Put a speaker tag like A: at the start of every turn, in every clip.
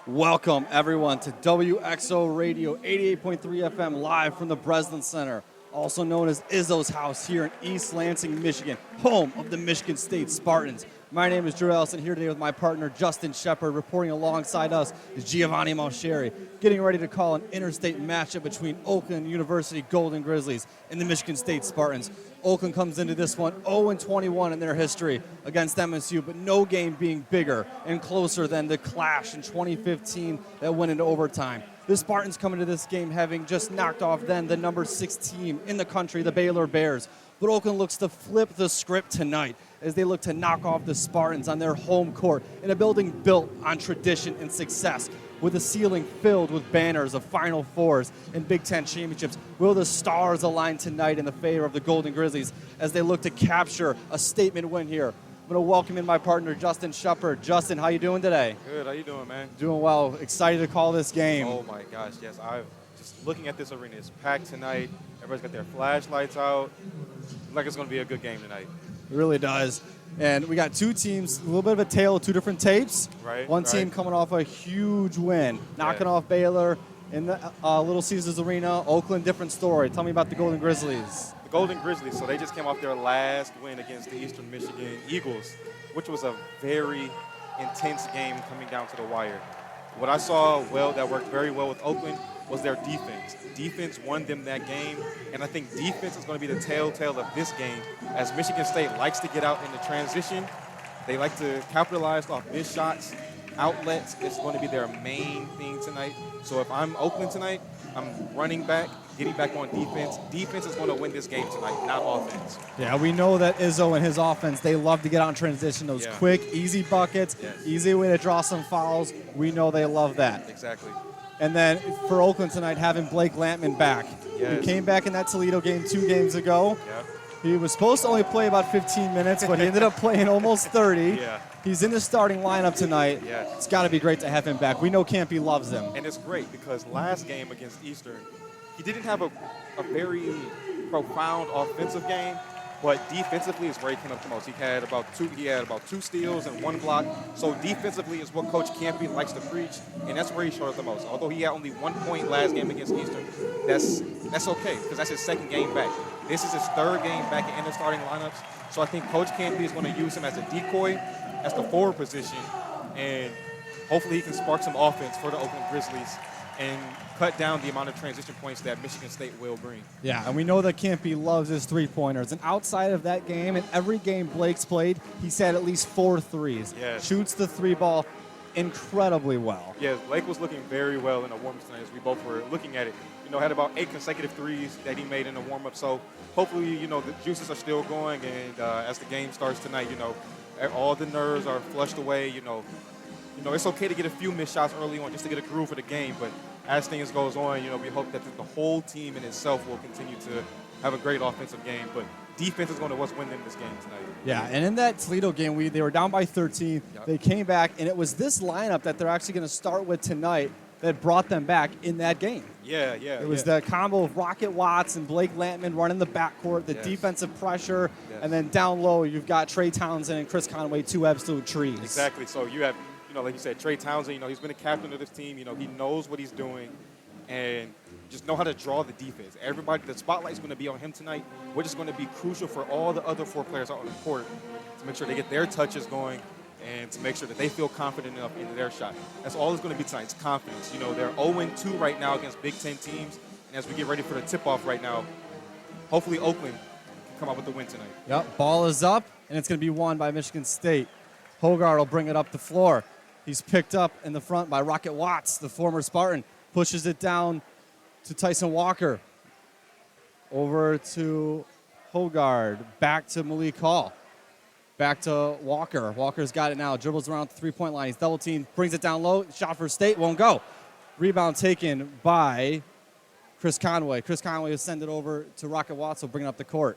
A: Welcome, everyone, to WXOU Radio 88.3 FM live from the Breslin Center, also known as Izzo's house here in East Lansing, Michigan, home of the Michigan State Spartans. My name is Allison, here today with my partner, Justin Sheapperd. Reporting alongside us is Giovanni Moceri, getting ready to call an interstate matchup between Oakland University Golden Grizzlies and the Michigan State Spartans. Oakland comes into this one 0-21 in their history against MSU, but no game being bigger and closer than the clash in 2015 that went into overtime. The Spartans come into this game having just knocked off then the number 6 team in the country, the Baylor Bears. But Oakland looks to flip the script tonight as they look to knock off the Spartans on their home court in a building built on tradition and success, with a ceiling filled with banners of Final Fours and Big Ten championships. Will the stars align tonight in the favor of the Golden Grizzlies as they look to capture a statement win here? I'm going to welcome in my partner, Justin Sheapperd. Justin, how you doing today?
B: Good. How you doing, man?
A: Doing well. Excited to call this game.
B: Oh, my gosh, yes. I'm just looking at this arena. It's packed tonight. Everybody's got their flashlights out. Looks like it's going to be a good game tonight.
A: It really does. And we got two teams, a little bit of a tale of two different tapes.
B: Right.
A: One team coming off a huge win, knocking off Baylor in the Little Caesars Arena. Oakland, different story. Tell me about the Golden Grizzlies.
B: The Golden Grizzlies, so they just came off their last win against the Eastern Michigan Eagles, which was a very intense game coming down to the wire. What I saw that worked very well with Oakland was their defense. Defense won them that game, and I think defense is going to be the telltale of this game, as Michigan State likes to get out in the transition. They like to capitalize off missed shots, outlets. It's going to be their main thing tonight. So if I'm Oakland tonight, I'm running back, getting back on defense. Defense is going to win this game tonight, not offense.
A: Yeah, we know that Izzo and his offense, they love to get out in transition, those quick, easy buckets, easy way to draw some fouls. We know they love that.
B: Exactly.
A: And then for Oakland tonight, having Blake Lampman back.
B: Yes.
A: He came back in that Toledo game 2 games ago.
B: Yep.
A: He was supposed to only play about 15 minutes, but he ended up playing almost 30.
B: Yeah.
A: He's in the starting lineup tonight.
B: Yeah.
A: It's got to be great to have him back. We know Campy loves him.
B: And it's great because last game against Eastern, he didn't have a very profound offensive game, but defensively is where he came up the most. He had about two steals and 1 block. So defensively is what Coach Campy likes to preach, and that's where he showed up the most. Although he had only 1 point last game against Eastern, that's okay because that's his 2nd game back. This is his 3rd game back in the starting lineups. So I think Coach Campy is going to use him as a decoy, as the forward position, and hopefully he can spark some offense for the Oakland Grizzlies and cut down the amount of transition points that Michigan State will bring.
A: Yeah, and we know that Campy loves his 3-pointers. And outside of that game, in every game Blake's played, he's had at least 4 threes.
B: Yes.
A: Shoots the 3 ball incredibly well.
B: Yeah, Blake was looking very well in the warm-up tonight as we both were looking at it. Had about 8 consecutive threes that he made in the warm-up. So hopefully, the juices are still going. And as the game starts tonight, all the nerves are flushed away. It's okay to get a few missed shots early on just to get a groove for the game. But as things goes on, we hope that the whole team in itself will continue to have a great offensive game. But defense is going to win them this game tonight.
A: Yeah, and in that Toledo game, they were down by 13. Yep. They came back, and it was this lineup that they're actually going to start with tonight that brought them back in that game.
B: Yeah.
A: It was the combo of Rocket Watts and Blake Lampman running the backcourt, the defensive pressure, and then down low you've got Trey Townsend and Chris Conway, 2 absolute trees.
B: Exactly. So you have, like you said, Trey Townsend, he's been a captain of this team. He knows what he's doing and just know how to draw the defense. The spotlight's going to be on him tonight, which is going to be crucial for all the other 4 players out on the court to make sure they get their touches going and to make sure that they feel confident enough in their shot. That's all it's going to be tonight. It's confidence. They're 0-2 right now against Big Ten teams, and as we get ready for the tip-off right now, hopefully Oakland can come out with the win tonight.
A: Yep, ball is up, and it's going to be won by Michigan State. Hogarth will bring it up the floor. He's picked up in the front by Rocket Watts, the former Spartan. Pushes it down to Tyson Walker. Over to Hogarth. Back to Malik Hall. Back to Walker. Walker's got it now. Dribbles around the 3-point line. He's double teamed. Brings it down low. Shot for State. Won't go. Rebound taken by Chris Conway. Chris Conway will send it over to Rocket Watts. Will bring it up the court.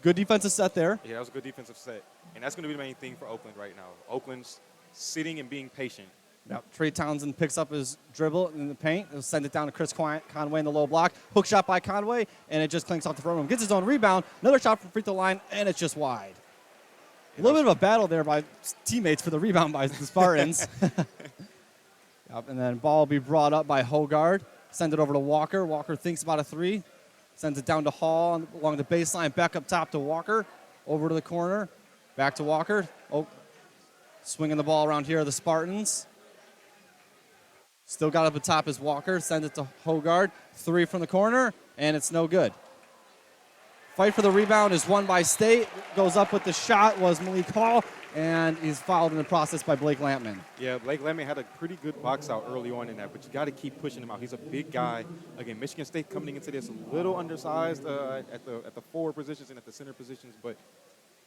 A: Good defensive set there.
B: Yeah, that was a good defensive set. And that's going to be the main thing for Oakland right now. Oakland's sitting and being patient.
A: Yep. Trey Townsend picks up his dribble in the paint. He'll send it down to Chris Conway in the low block. Hook shot by Conway, and it just clinks off the front rim. Gets his own rebound. Another shot from free throw line, and it's just wide. A little bit of a battle there by teammates for the rebound by the Spartans. Up, and then ball will be brought up by Hogard. Send it over to Walker. Walker thinks about a three. Sends it down to Hall along the baseline. Back up top to Walker. Over to the corner. Back to Walker. Oh, swinging the ball around here are the Spartans. Still got up at top is Walker. Sends it to Hogard. Three from the corner, and it's no good. Fight for the rebound is won by State. Goes up with the shot was Malik Hall, and he's fouled in the process by Blake Lampman.
B: Yeah, Blake Lampman had a pretty good box out early on in that, but you got to keep pushing him out. He's a big guy. Again, Michigan State coming into this a little undersized at the forward positions and at the center positions, but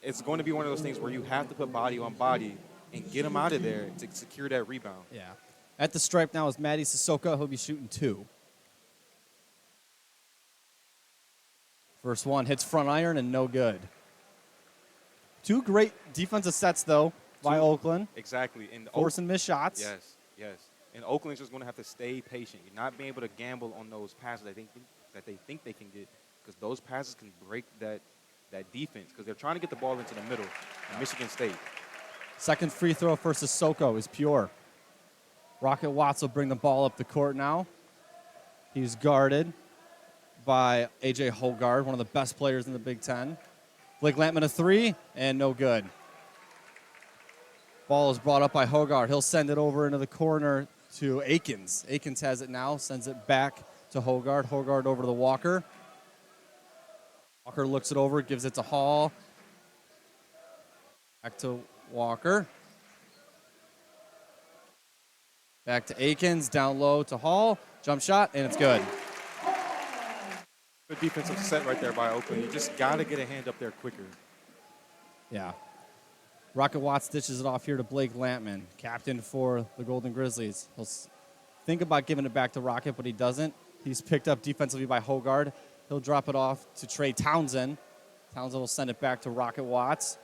B: it's going to be one of those things where you have to put body on body and get him out of there to secure that rebound.
A: Yeah. At the stripe now is Maddie Sissoko. He'll be shooting two. First one hits front iron and no good. Two great defensive sets, though, by Oakland.
B: Exactly.
A: Forcing missed shots.
B: Yes, yes. And Oakland's just going to have to stay patient. You're not being able to gamble on those passes that they think they can get, because those passes can break that defense, because they're trying to get the ball into the middle of Michigan State.
A: Second free throw for Sissoko is pure. Rocket Watts will bring the ball up the court now. He's guarded by A.J. Hogard, one of the best players in the Big Ten. Blake Lampman a three, and no good. Ball is brought up by Hogard. He'll send it over into the corner to Akins. Akins has it now, sends it back to Hogard. Hogard over to the Walker. Walker looks it over, gives it to Hall. Back to Walker. Back to Akins, down low to Hall. Jump shot, and it's good.
B: Good defensive set right there by Oakland. You just got to get a hand up there quicker.
A: Yeah. Rocket Watts ditches it off here to Blake Lampman, captain for the Golden Grizzlies. He'll think about giving it back to Rocket, but he doesn't. He's picked up defensively by Hogard. He'll drop it off to Trey Townsend. Townsend will send it back to Rocket Watts.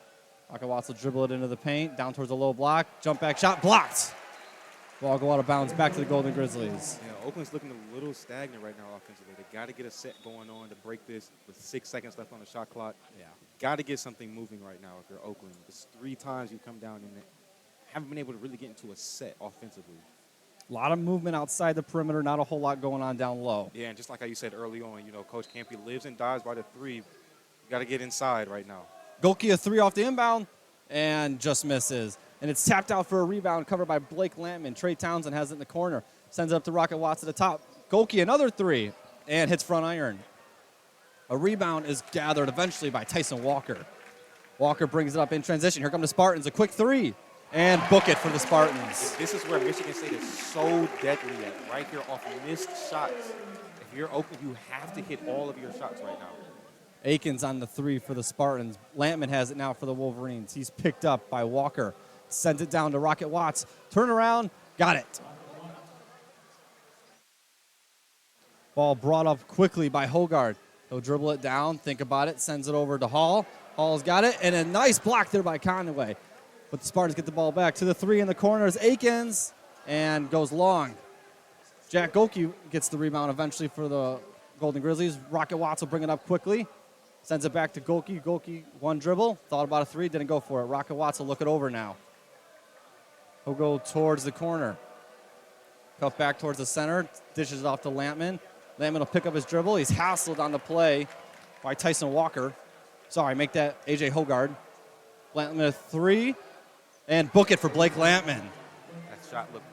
A: Rocket Watts will dribble it into the paint, down towards the low block. Jump back shot, blocked. Ball go out of bounds back to the Golden Grizzlies.
B: Yeah, Oakland's looking a little stagnant right now offensively. They got to get a set going on to break this with 6 seconds left on the shot clock.
A: Yeah.
B: Got to get something moving right now if you're Oakland. It's 3 times you come down and haven't been able to really get into a set offensively.
A: A lot of movement outside the perimeter, not a whole lot going on down low.
B: Yeah, and just like how you said early on, Coach Campy lives and dies by the three. You got to get inside right now.
A: Golke a three off the inbound and just misses. And it's tapped out for a rebound covered by Blake Lampman. Trey Townsend has it in the corner. Sends it up to Rocket Watts at the top. Golke another three and hits front iron. A rebound is gathered eventually by Tyson Walker. Walker brings it up in transition. Here come the Spartans. A quick three and book it for the Spartans.
B: This is where Michigan State is so deadly at, right here off missed shots. If you're Oakland, you have to hit all of your shots right now.
A: Akins on the three for the Spartans. Lampman has it now for the Wolverines. He's picked up by Walker. Sends it down to Rocket Watts. Turn around. Got it. Ball brought up quickly by Hogard. He'll dribble it down, think about it, sends it over to Hall. Hall's got it, and a nice block there by Conway. But the Spartans get the ball back. To the three in the corner is Akins, and goes long. Jack Golke gets the rebound eventually for the Golden Grizzlies. Rocket Watts will bring it up quickly. Sends it back to Golke. Golke, one dribble. Thought about a three, didn't go for it. Rocket Watts will look it over now. He'll go towards the corner. Cuff back towards the center. Dishes it off to Lampman. Lampman will pick up his dribble. He's hassled on the play by Tyson Walker. Sorry, make that A.J. Hogard. Lampman a three. And book it for Blake Lampman.
B: That shot looked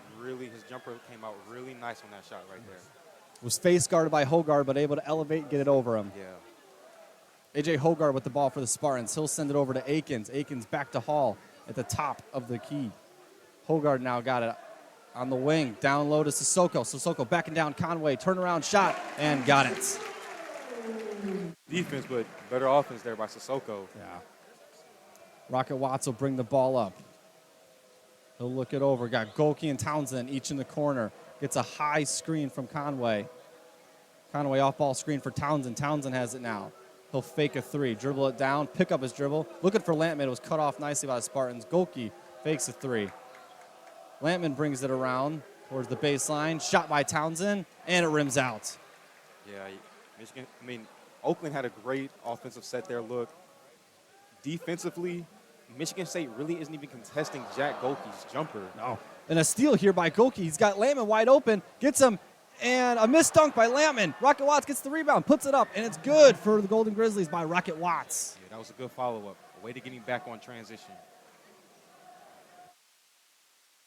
B: his jumper came out really nice on that shot right there.
A: Was face guarded by Hogard, but able to elevate and get it over him.
B: Yeah.
A: A.J. Hogard with the ball for the Spartans. He'll send it over to Akins. Akins back to Hall at the top of the key. Hogard now got it on the wing. Down low to Sissoko. Sissoko backing down Conway. Turnaround shot and got it.
B: Defense, but better offense there by Sissoko.
A: Yeah. Rocket Watts will bring the ball up. He'll look it over. Got Golke and Townsend each in the corner. Gets a high screen from Conway. Conway off-ball screen for Townsend. Townsend has it now. He'll fake a three. Dribble it down. Pick up his dribble. Looking for Lampman. It was cut off nicely by the Spartans. Golke fakes a three. Lampman brings it around towards the baseline. Shot by Townsend, and it rims out.
B: Yeah, Oakland had a great offensive set there. Look, defensively, Michigan State really isn't even contesting Jack Golke's jumper.
A: No. And a steal here by Goki. He's got Lampman wide open, gets him, and a missed dunk by Lampman. Rocket Watts gets the rebound, puts it up, and it's good for the Golden Grizzlies by Rocket Watts.
B: Yeah, that was a good follow-up. A way to get him back on transition.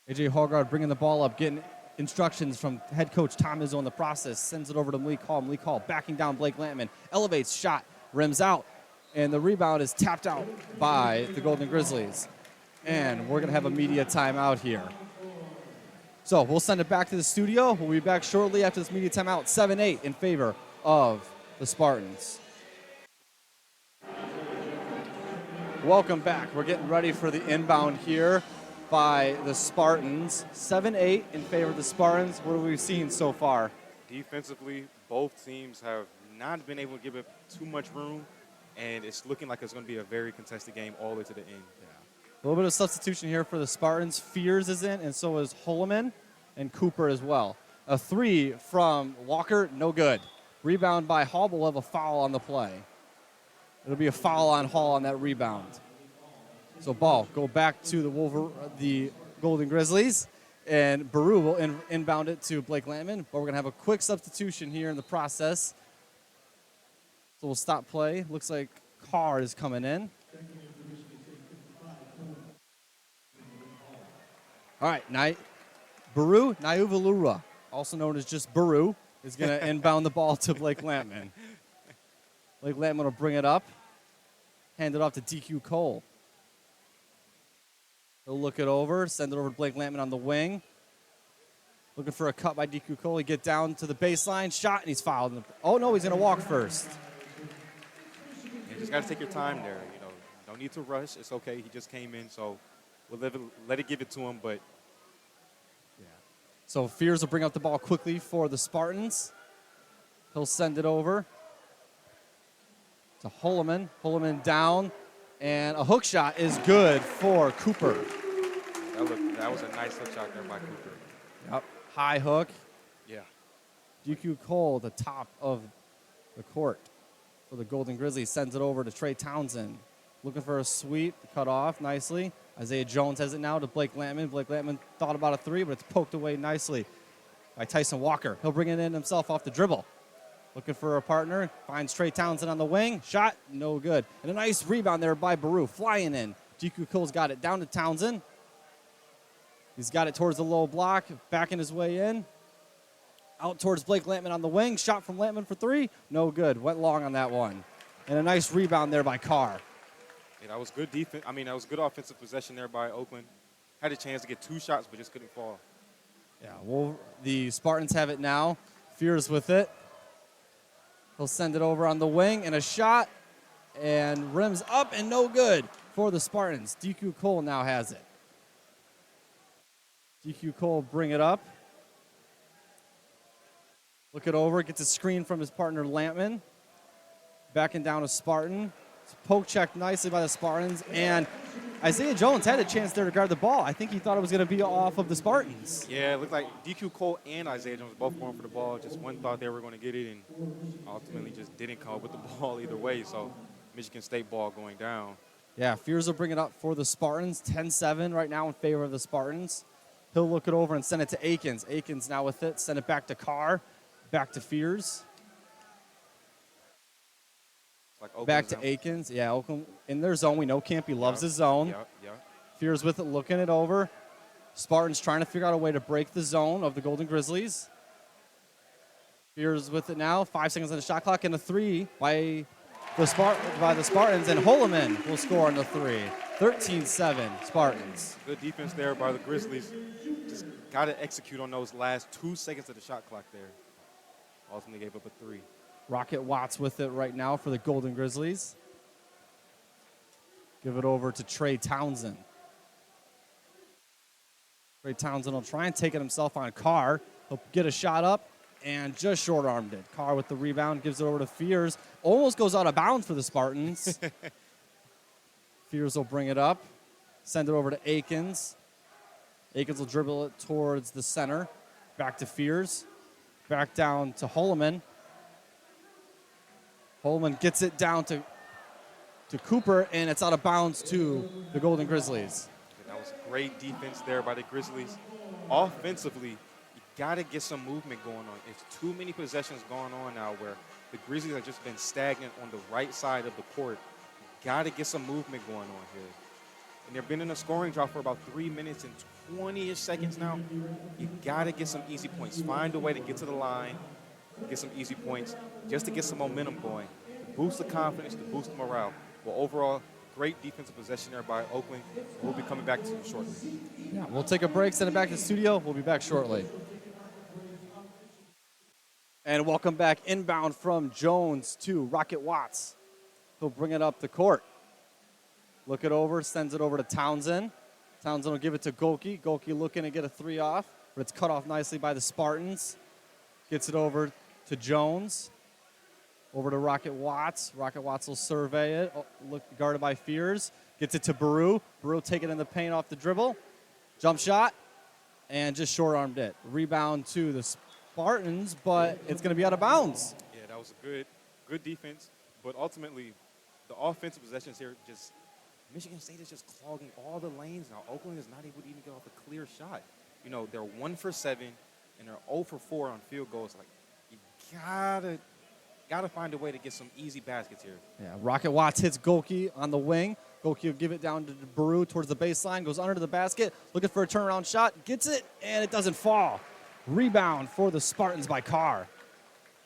A: A.J. Hogard bringing the ball up, getting instructions from head coach Tom Izzo in the process, sends it over to Malik Hall. Malik Hall backing down Blake Lampman, elevates, shot, rims out, and the rebound is tapped out by the Golden Grizzlies. And we're going to have a media timeout here. So we'll send it back to the studio. We'll be back shortly after this media timeout, 7-8 in favor of the Spartans. Welcome back. We're getting ready for the inbound here by the Spartans. 7-8 in favor of the Spartans. What have we seen so far?
B: Defensively, both teams have not been able to give it too much room, and it's looking like it's going to be a very contested game all the way to the end.
A: Yeah. A little bit of substitution here for the Spartans. Fears is in, and so is Holloman and Cooper as well. A three from Walker, no good. Rebound by Hall, but we'll have a foul on the play. It'll be a foul on Hall on that rebound. So ball go back to the Golden Grizzlies, and Baru will inbound it to Blake Lampman. But we're gonna have a quick substitution here in the process. So we'll stop play. Looks like Carr is coming in. All right, Baru Naiuvalura, also known as just Baru, is gonna inbound the ball to Blake Lampman. Blake Lampman will bring it up, hand it off to DQ Cole. He'll look it over, send it over to Blake Lampman on the wing. Looking for a cut by DQ Cole. He get down to the baseline, shot, and he's fouled. Oh, no, he's going to walk first.
B: You just got to take your time there. You know, no need to rush. It's okay. He just came in, so we'll let it give it to him. But
A: yeah. So Fears will bring up the ball quickly for the Spartans. He'll send it over to Holloman. Holloman down. And a hook shot is good for Cooper.
B: That was a nice hook shot there by Cooper.
A: Yep. High hook.
B: Yeah.
A: DQ Cole, the top of the court for the Golden Grizzlies, sends it over to Trey Townsend. Looking for a sweep, cut off nicely. Isaiah Jones has it now to Blake Lampman. Blake Lampman thought about a three, but it's poked away nicely by Tyson Walker. He'll bring it in himself off the dribble. Looking for a partner, finds Trey Townsend on the wing. Shot, no good. And a nice rebound there by Baru, flying in. DQ Cole's got it down to Townsend. He's got it towards the low block, backing his way in. Out towards Blake Lampman on the wing. Shot from Lampman for three, no good. Went long on that one. And a nice rebound there by Carr.
B: Yeah, that was good defense. That was good offensive possession there by Oakland. Had a chance to get two shots, but just couldn't fall.
A: Yeah, well, the Spartans have it now. Fears with it. He'll send it over on the wing, and a shot, and rims up, and no good for the Spartans. DQ Cole now has it. DQ Cole bring it up. Look it over, gets a screen from his partner Lampman. Backing down to Spartan. It's poke checked nicely by the Spartans, and Isaiah Jones had a chance there to guard the ball. I think he thought it was going to be off of the Spartans.
B: Yeah, it looked like DQ Cole and Isaiah Jones both going for the ball. Just one thought they were going to get it, and ultimately just didn't come up with the ball either way. So Michigan State ball going down.
A: Yeah, Fears will bring it up for the Spartans. 10-7 right now in favor of the Spartans. He'll look it over and send it to Akins. Akins now with it. Send it back to Carr. Back to Fears.
B: Like
A: back to Akins. Yeah, Oakland in their zone. We know Campy loves his zone.
B: Yep.
A: Fears with it, looking it over. Spartans trying to figure out a way to break the zone of the Golden Grizzlies. Fears with it now. 5 seconds on the shot clock, and a three by the Spartans, and Holloman will score on the three. 13-7 Spartans.
B: Good defense there by the Grizzlies. Just got to execute on those last 2 seconds of the shot clock there. Ultimately gave up a three.
A: Rocket Watts with it right now for the Golden Grizzlies. Give it over to Trey Townsend. Trey Townsend will try and take it himself on Carr. He'll get a shot up and just short-armed it. Carr with the rebound, gives it over to Fears. Almost goes out of bounds for the Spartans. Fears will bring it up, send it over to Akins. Akins will dribble it towards the center. Back to Fears. Back down to Holloman. Holloman gets it down to Cooper, and it's out of bounds to the Golden Grizzlies.
B: That was a Great defense there by the Grizzlies. Offensively, you got to get some movement going on. It's too many possessions going on now where the Grizzlies have just been stagnant on the right side of the court. You got to get some movement going on here. And they've been in a scoring drought for about 3 minutes and 20-ish seconds now. You got to get some easy points. Find a way to get to the line, get some easy points, just to get some momentum going, to boost the confidence, to boost the morale. Well, overall, great defensive possession there by Oakland. We'll be coming back to you shortly.
A: Yeah, we'll take a break, send it back to the studio. We'll be back shortly. And welcome back inbound from Jones to Rocket Watts. He'll bring it up the court. Look it over, sends it over to Townsend. Townsend will give it to Golke. Golke looking to get a three off, but it's cut off nicely by the Spartans. Gets it over to Jones. Over to Rocket Watts. Rocket Watts will survey it. Guarded by Fears. Gets it to Baru. Baru taking in the paint off the dribble. Jump shot. And just short-armed it. Rebound to the Spartans, but it's going to be out of bounds.
B: Yeah, that was a good defense. But ultimately, the offensive possessions here just – Michigan State is just clogging all the lanes now. Oakland is not able to even get off a clear shot. You know, they're 1 for 7, and they're 0 for 4 on field goals. Like, you gotta find a way to get some easy baskets here.
A: Yeah, Rocket Watts hits Golke on the wing. Golke will give it down to Baru towards the baseline, goes under to the basket, looking for a turnaround shot, gets it, and it doesn't fall. Rebound for the Spartans by Carr.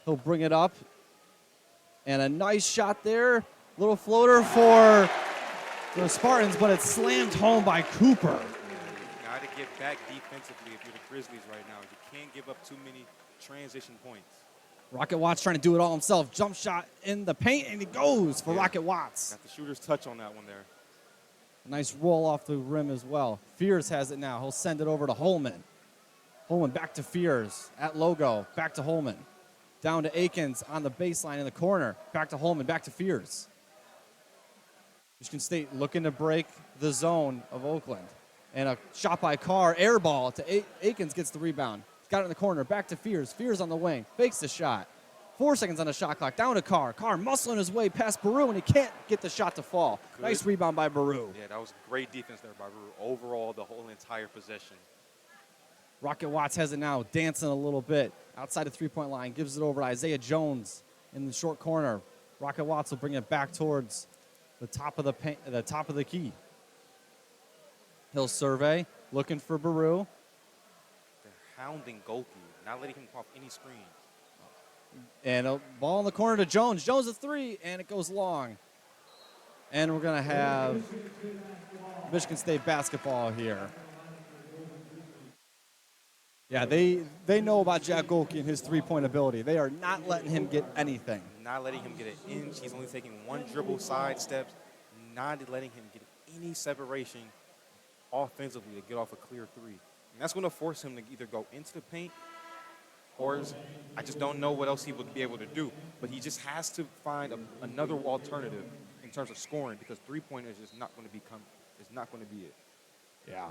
A: He'll bring it up, and a nice shot there. Little floater for the Spartans, but it's slammed home by Cooper.
B: You got to get back defensively if you're the Grizzlies right now. You can't give up too many transition points.
A: Rocket Watts trying to do it all himself. Jump shot in the paint, and he goes for Rocket Watts.
B: Got the shooter's touch on that one there.
A: Nice roll off the rim as well. Fears has it now. He'll send it over to Holman. Holman back to Fears at logo. Back to Holman. Down to Akins on the baseline in the corner. Back to Holman. Back to Fears. Michigan State looking to break the zone of Oakland. And a shot by Carr, air ball to Akins, gets the rebound. Got it in the corner, back to Fears. Fears on the wing, fakes the shot. 4 seconds on the shot clock, down to Carr. Carr muscling his way past Baru, and he can't get the shot to fall. Good. Nice rebound by Baru.
B: Yeah, that was great defense there by Baru. Overall, the whole entire possession.
A: Rocket Watts has it now, dancing a little bit. Outside the three-point line, gives it over to Isaiah Jones in the short corner. Rocket Watts will bring it back towards the top of the key. He'll survey, looking for Baru.
B: They're hounding Golke, not letting him off any screen.
A: And a ball in the corner to Jones. Jones a three, and it goes long. And we're going to have Michigan State basketball here. Yeah, they know about Jack Golke and his three-point ability. They are not letting him get anything.
B: Not letting him get an inch. He's only taking one dribble side steps. Not letting him get any separation offensively to get off a clear three. And that's going to force him to either go into the paint or I just don't know what else he would be able to do. But he just has to find another alternative in terms of scoring because three-pointers is not going to be it.
A: Yeah.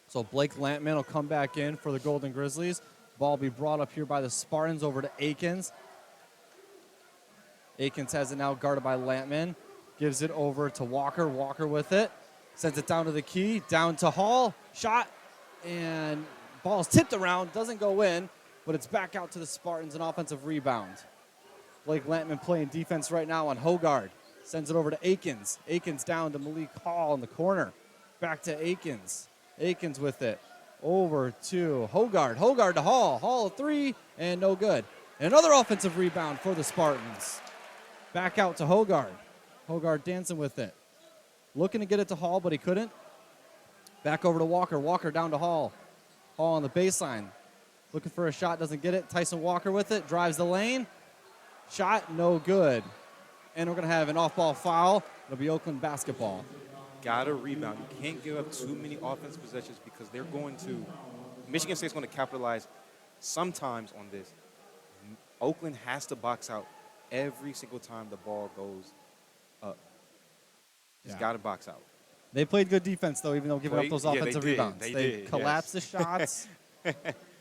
A: So Blake Lampman will come back in for the Golden Grizzlies. Ball will be brought up here by the Spartans over to Akins. Akins has it now guarded by Lampman. Gives it over to Walker. Walker with it. Sends it down to the key. Down to Hall. Shot. And ball's tipped around. Doesn't go in. But it's back out to the Spartans. An offensive rebound. Blake Lampman playing defense right now on Hogard. Sends it over to Akins. Akins down to Malik Hall in the corner. Back to Akins. Akins with it. Over to Hogard. Hogard to Hall. Hall a three. And no good. And another offensive rebound for the Spartans. Back out to Hogard. Hogard dancing with it. Looking to get it to Hall, but he couldn't. Back over to Walker. Walker down to Hall. Hall on the baseline. Looking for a shot, doesn't get it. Tyson Walker with it. Drives the lane. Shot, no good. And we're going to have an off-ball foul. It'll be Oakland basketball.
B: Got to rebound. You can't give up too many offensive possessions because they're going to – Michigan State's going to capitalize sometimes on this. Oakland has to box out every single time the ball goes up. He's got to box out.
A: They played good defense, though, even though giving up those offensive rebounds.
B: They
A: collapsed the shots.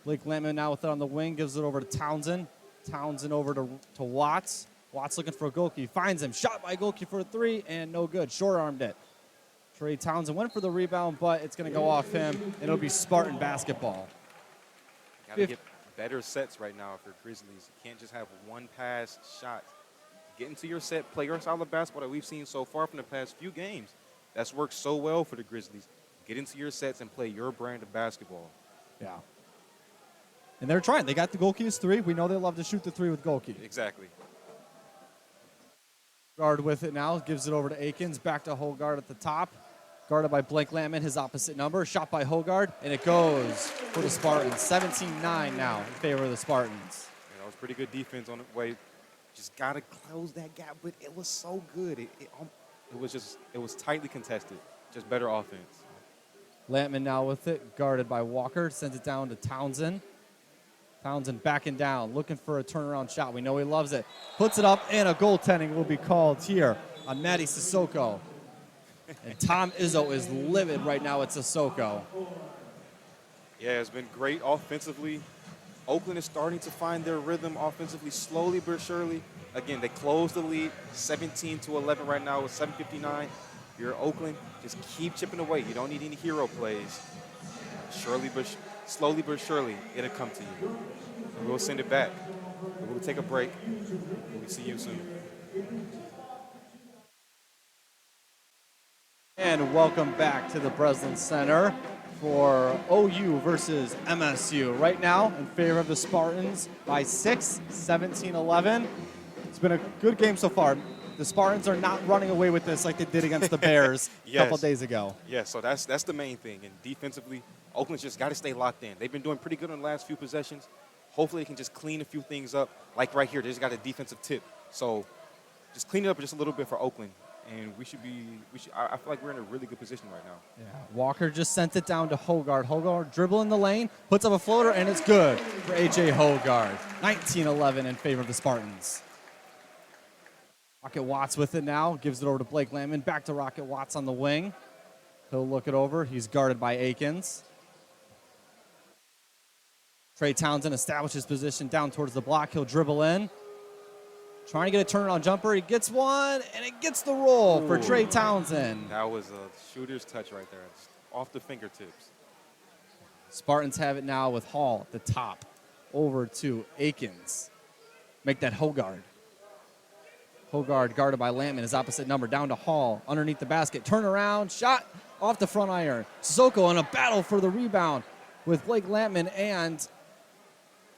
A: Blake Lampman now with it on the wing, gives it over to Townsend. Townsend over to Watts. Watts looking for a Golke. Finds him. Shot by Golke for a three, and no good. Short-armed it. Trey Townsend went for the rebound, but it's going to go off him, and it'll be Spartan basketball.
B: Got to get better sets right now for Grizzlies. You can't just have one pass shot. Get into your set, play your style of basketball that we've seen so far from the past few games. That's worked so well for the Grizzlies. Get into your sets and play your brand of basketball.
A: Yeah. And they're trying. They got the goalkeeper's three. We know they love to shoot the three with goalkeeper.
B: Exactly.
A: Guard with it now. Gives it over to Akins. Back to Hogard at the top. Guarded by Blake Lampman, his opposite number. Shot by Hogard, and it goes for the Spartans. 17-9 now in favor of the Spartans.
B: Yeah, that was pretty good defense on the way. Just got to close that gap, but it was so good. It was tightly contested. Just better offense.
A: Lampman now with it, guarded by Walker. Sends it down to Townsend. Townsend backing down, looking for a turnaround shot. We know he loves it. Puts it up, and a goaltending will be called here on Matty Sissoko. And Tom Izzo is livid right now at Sissoko.
B: Yeah, it's been great offensively. Oakland is starting to find their rhythm offensively slowly but surely. Again, they closed the lead 17-11 right now with 7:59. You're Oakland, just keep chipping away. You don't need any hero plays. Slowly but surely, it'll come to you. And we'll send it back. We'll take a break. We'll see you soon.
A: And welcome back to the Breslin Center for OU versus MSU. Right now, in favor of the Spartans by 6, 17-11. It's been a good game so far. The Spartans are not running away with this like they did against the Bears a couple days ago.
B: Yeah, so that's the main thing. And defensively, Oakland's just got to stay locked in. They've been doing pretty good on the last few possessions. Hopefully they can just clean a few things up. Like right here, they just got a defensive tip. So just clean it up just a little bit for Oakland. And I feel like we're in a really good position right now.
A: Yeah. Walker just sent it down to Hogard. Hogard dribble in the lane, puts up a floater, and it's good for A.J. Hogard. 19-11 in favor of the Spartans. Rocket Watts with it now. Gives it over to Blake Lampman. Back to Rocket Watts on the wing. He'll look it over. He's guarded by Akins. Trey Townsend establishes position down towards the block. He'll dribble in. Trying to get a turnaround jumper. He gets one, and it gets the roll for Trey Townsend.
B: That was a shooter's touch right there. It's off the fingertips.
A: Spartans have it now with Hall at the top. Over to Akins. Make that Hogard. Hogard guarded by Lampman, his opposite number, down to Hall, underneath the basket. Turn around, shot off the front iron. Sissoko in a battle for the rebound with Blake Lampman and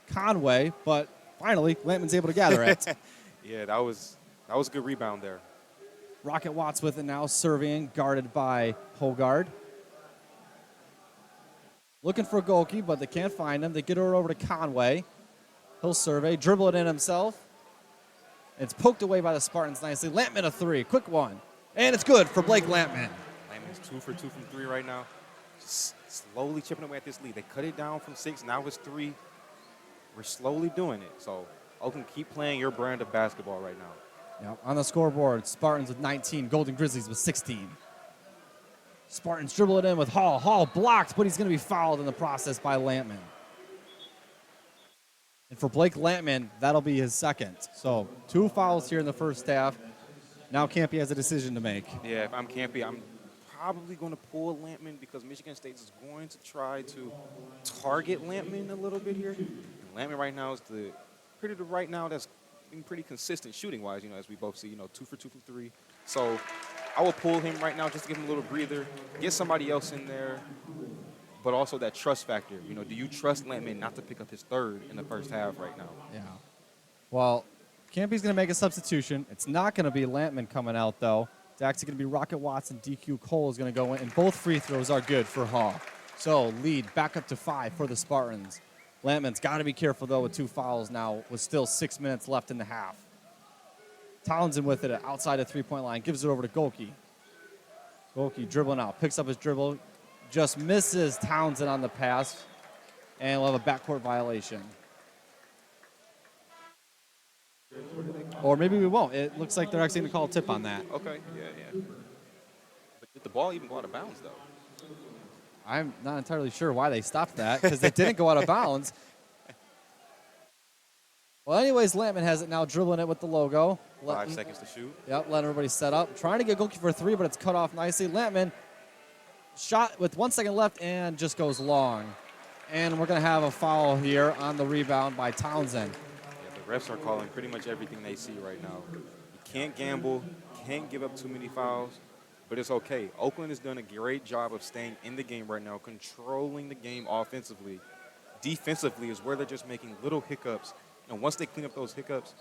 A: Conway, but finally, Lampman's able to gather it.
B: Yeah, that was a good rebound there.
A: Rocket Watts with it now, serving, guarded by Hogard. Looking for a goalkeeper, but they can't find him. They get her over to Conway. He'll survey, dribble it in himself. It's poked away by the Spartans nicely. Lampman a three, quick one. And it's good for Blake Lampman.
B: Lampman's 2 for 2 from 3 right now. Just slowly chipping away at this lead. They cut it down from 6, now it's 3. We're slowly doing it. So Oakland, keep playing your brand of basketball right now.
A: Yep. On the scoreboard, Spartans with 19, Golden Grizzlies with 16. Spartans dribble it in with Hall. Hall blocked, but he's going to be fouled in the process by Lampman. And for Blake Lampman, that'll be his second. So 2 fouls here in the first half. Now Campy has a decision to make.
B: Yeah, if I'm Campy, I'm probably going to pull Lampman because Michigan State is going to try to target Lampman a little bit here. Lampman right now is that's being pretty consistent shooting-wise, as we both see, 2 for 2 from 3. So I will pull him right now just to give him a little breather, get somebody else in there, but also that trust factor. Do you trust Lampman not to pick up his third in the first half right now?
A: Yeah. Well, Campy's going to make a substitution. It's not going to be Lampman coming out, though. It's actually going to be Rocket Watts and DQ Cole is going to go in, and both free throws are good for Hall. So lead back up to 5 for the Spartans. Lampman's got to be careful, though, with 2 fouls now with still 6 minutes left in the half. Townsend with it outside the three-point line. Gives it over to Golke. Golke dribbling out. Picks up his dribble. Just misses Townsend on the pass. And we'll have a backcourt violation. Or maybe we won't. It looks like they're actually going to call a tip on that.
B: Okay, yeah. But did the ball even go out of bounds, though?
A: I'm not entirely sure why they stopped that because it didn't go out of bounds. Well, anyways, Lampman has it now, dribbling it with the logo.
B: 5 seconds to shoot.
A: Yep, letting everybody set up. Trying to get Goki for a three, but it's cut off nicely. Lampman shot with 1 second left and just goes long. And we're going to have a foul here on the rebound by Townsend.
B: Yeah, the refs are calling pretty much everything they see right now. You can't gamble, can't give up too many fouls, but it's okay. Oakland has done a great job of staying in the game right now, controlling the game offensively. Defensively is where they're just making little hiccups. And once they clean up those hiccups,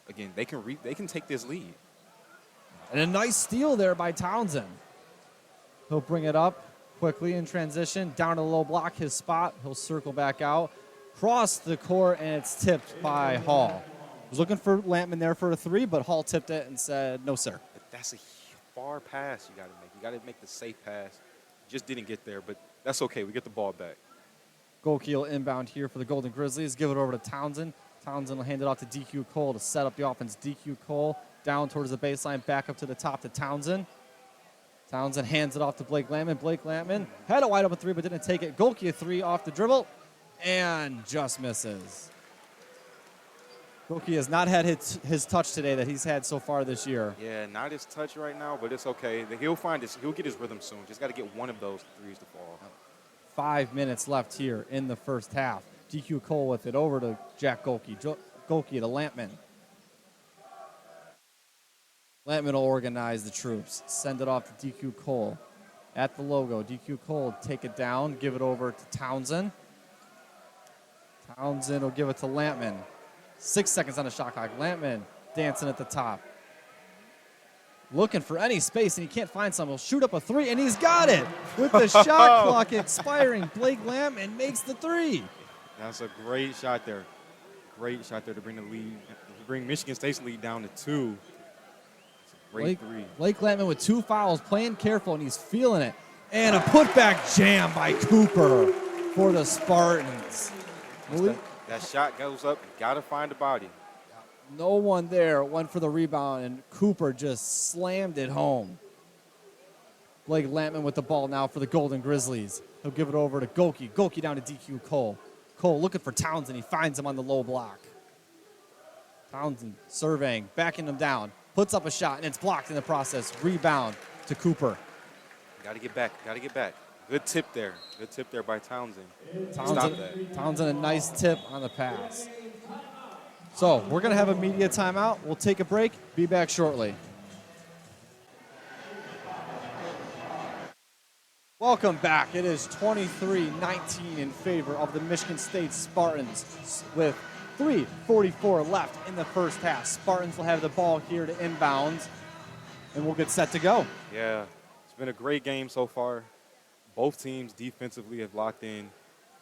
B: again, they can take this lead.
A: And a nice steal there by Townsend. He'll bring it up quickly in transition. Down to the low block, his spot. He'll circle back out. Cross the court, and it's tipped by Hall. Was looking for Lampman there for a three, but Hall tipped it and said, no, sir.
B: That's a far pass you got to make. You got to make the safe pass. Just didn't get there, but that's okay. We get the ball back.
A: Goalkeeper inbound here for the Golden Grizzlies. Give it over to Townsend. Townsend will hand it off to DQ Cole to set up the offense. DQ Cole down towards the baseline, back up to the top to Townsend. Townsend hands it off to Blake Lampman. Blake Lampman had a wide open three, but didn't take it. Goalkeeper three off the dribble and just misses. Goalkeeper has not had his touch today that he's had so far this year.
B: Yeah, not his touch right now, but it's okay. He'll find his. He'll get his rhythm soon. Just got to get one of those threes to fall.
A: 5 minutes left here in the first half. DQ Cole with it over to Jack Goalke. Goalke to Lampman. Lampman will organize the troops. Send it off to DQ Cole. At the logo, DQ Cole take it down, give it over to Townsend. Townsend will give it to Lampman. 6 seconds on the shot clock. Lampman dancing at the top. Looking for any space, and he can't find some. He'll shoot up a three, and he's got it. With the shot clock expiring, Blake Lampman makes the three.
B: That's a great shot there. Great shot there to bring the lead, to bring Michigan State's lead down to 2. It's a great three.
A: Blake Lampman with 2 fouls, playing careful, and he's feeling it. And a putback jam by Cooper for the Spartans.
B: That shot goes up. You got to find the body.
A: No one there went for the rebound, and Cooper just slammed it home. Blake Lampman with the ball now for the Golden Grizzlies. He'll give it over to Goalke. Goalke down to DQ Cole. Cole looking for Townsend. He finds him on the low block. Townsend surveying, backing him down. Puts up a shot, and it's blocked in the process. Rebound to Cooper.
B: Got to get back. Got to get back. Good tip there. Good tip there by Townsend. Stop that.
A: Townsend, a nice tip on the pass. So we're going to have a media timeout. We'll take a break. Be back shortly. Welcome back. It is 23-19 in favor of the Michigan State Spartans with 3:44 left in the first half. Spartans will have the ball here to inbounds, and we'll get set to go.
B: Yeah, it's been a great game so far. Both teams defensively have locked in.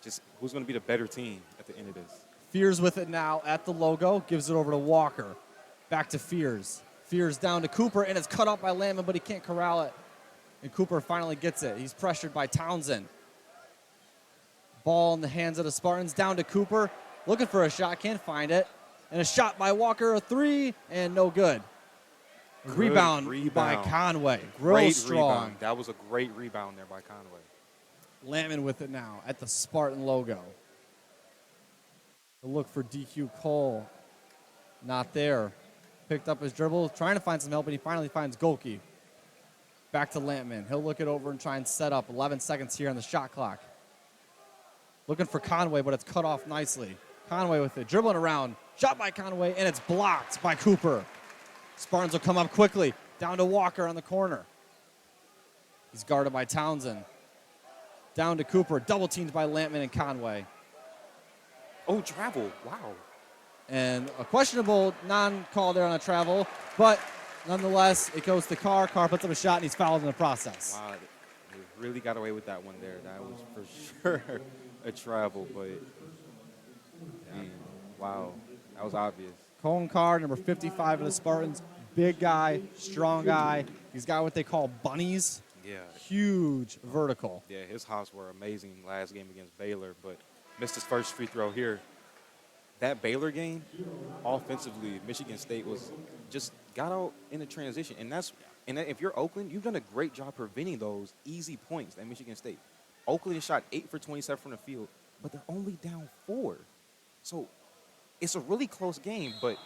B: Just who's going to be the better team at the end of this?
A: Fears with it now at the logo. Gives it over to Walker. Back to Fears. Fears down to Cooper, and it's cut off by Lampman, but he can't corral it. And Cooper finally gets it. He's pressured by Townsend. Ball in the hands of the Spartans. Down to Cooper. Looking for a shot. Can't find it. And a shot by Walker. A three. And no good. Rebound by Conway. Real strong.
B: Rebound. That was a great rebound there by Conway.
A: Lampman with it now at the Spartan logo. A look for DQ Cole. Not there. Picked up his dribble. Trying to find some help, but he finally finds Goalke. Back to Lampman. He'll look it over and try and set up. 11 seconds here on the shot clock. Looking for Conway, but it's cut off nicely. Conway with it. Dribbling around. Shot by Conway, and it's blocked by Cooper. Spartans will come up quickly. Down to Walker on the corner. He's guarded by Townsend. Down to Cooper. Double teamed by Lampman and Conway.
B: Oh, travel. Wow.
A: And a questionable non-call there on a travel, but nonetheless, it goes to Carr. Carr puts up a shot, and he's fouled in the process.
B: Wow, they really got away with that one there. That was for sure a travel, but wow, that was obvious.
A: Cone Carr, number 55 of the Spartans, big guy, strong guy. He's got what they call bunnies.
B: Yeah.
A: Huge vertical.
B: Yeah, his hops were amazing last game against Baylor, but missed his first free throw here. That Baylor game, offensively, Michigan State was just got out in the transition. And if you're Oakland, you've done a great job preventing those easy points at Michigan State. Oakland has shot 8 for 27 from the field, but they're only down 4. So it's a really close game, but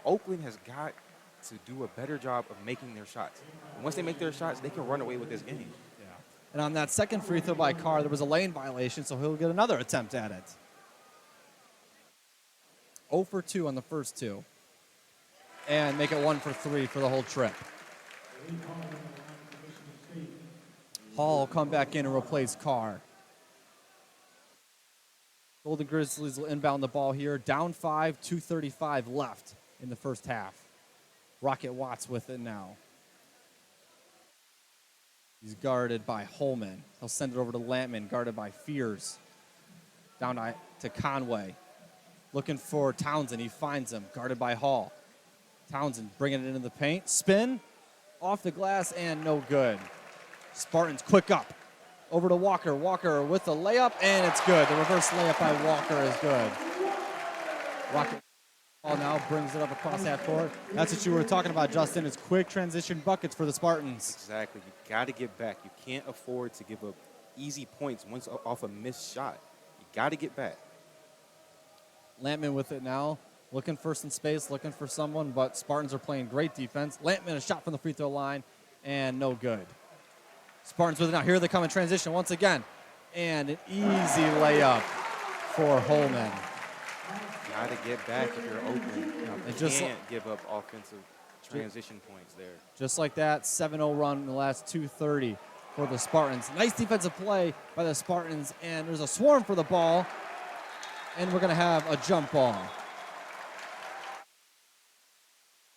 B: Oakland has got to do a better job of making their shots. And once they make their shots, they can run away with this game.
A: Yeah. And on that second free throw by Carr, there was a lane violation, so he'll get another attempt at it. 0 for 2 on the first two. And make it 1 for 3 for the whole trip. Hall will come back in and replace Carr. Golden Grizzlies will inbound the ball here. Down 5, 2:35 left in the first half. Rocket Watts with it now. He's guarded by Holman. He'll send it over to Lampman, guarded by Fears. Down to Conway. Looking for Townsend. He finds him, guarded by Hall. Townsend bringing it into the paint. Spin, off the glass, and no good. Spartans quick up. Over to Walker. Walker with the layup, and it's good. The reverse layup by Walker is good. Rocket ball now brings it up across half court. That's what you were talking about, Justin. It's quick transition buckets for the Spartans.
B: Exactly. You got to get back. You can't afford to give up easy points once off a missed shot. You got to get back.
A: Lampman with it now. Looking for some space, looking for someone, but Spartans are playing great defense. Lampman, a shot from the free throw line, and no good. Spartans with it now. Here they come in transition once again. And an easy layup for Holman.
B: Got to get back if you're Oakland. You can't give up offensive transition points there.
A: Just like that, 7-0 run in the last 2:30 for the Spartans. Nice defensive play by the Spartans, and there's a swarm for the ball, and we're going to have a jump ball.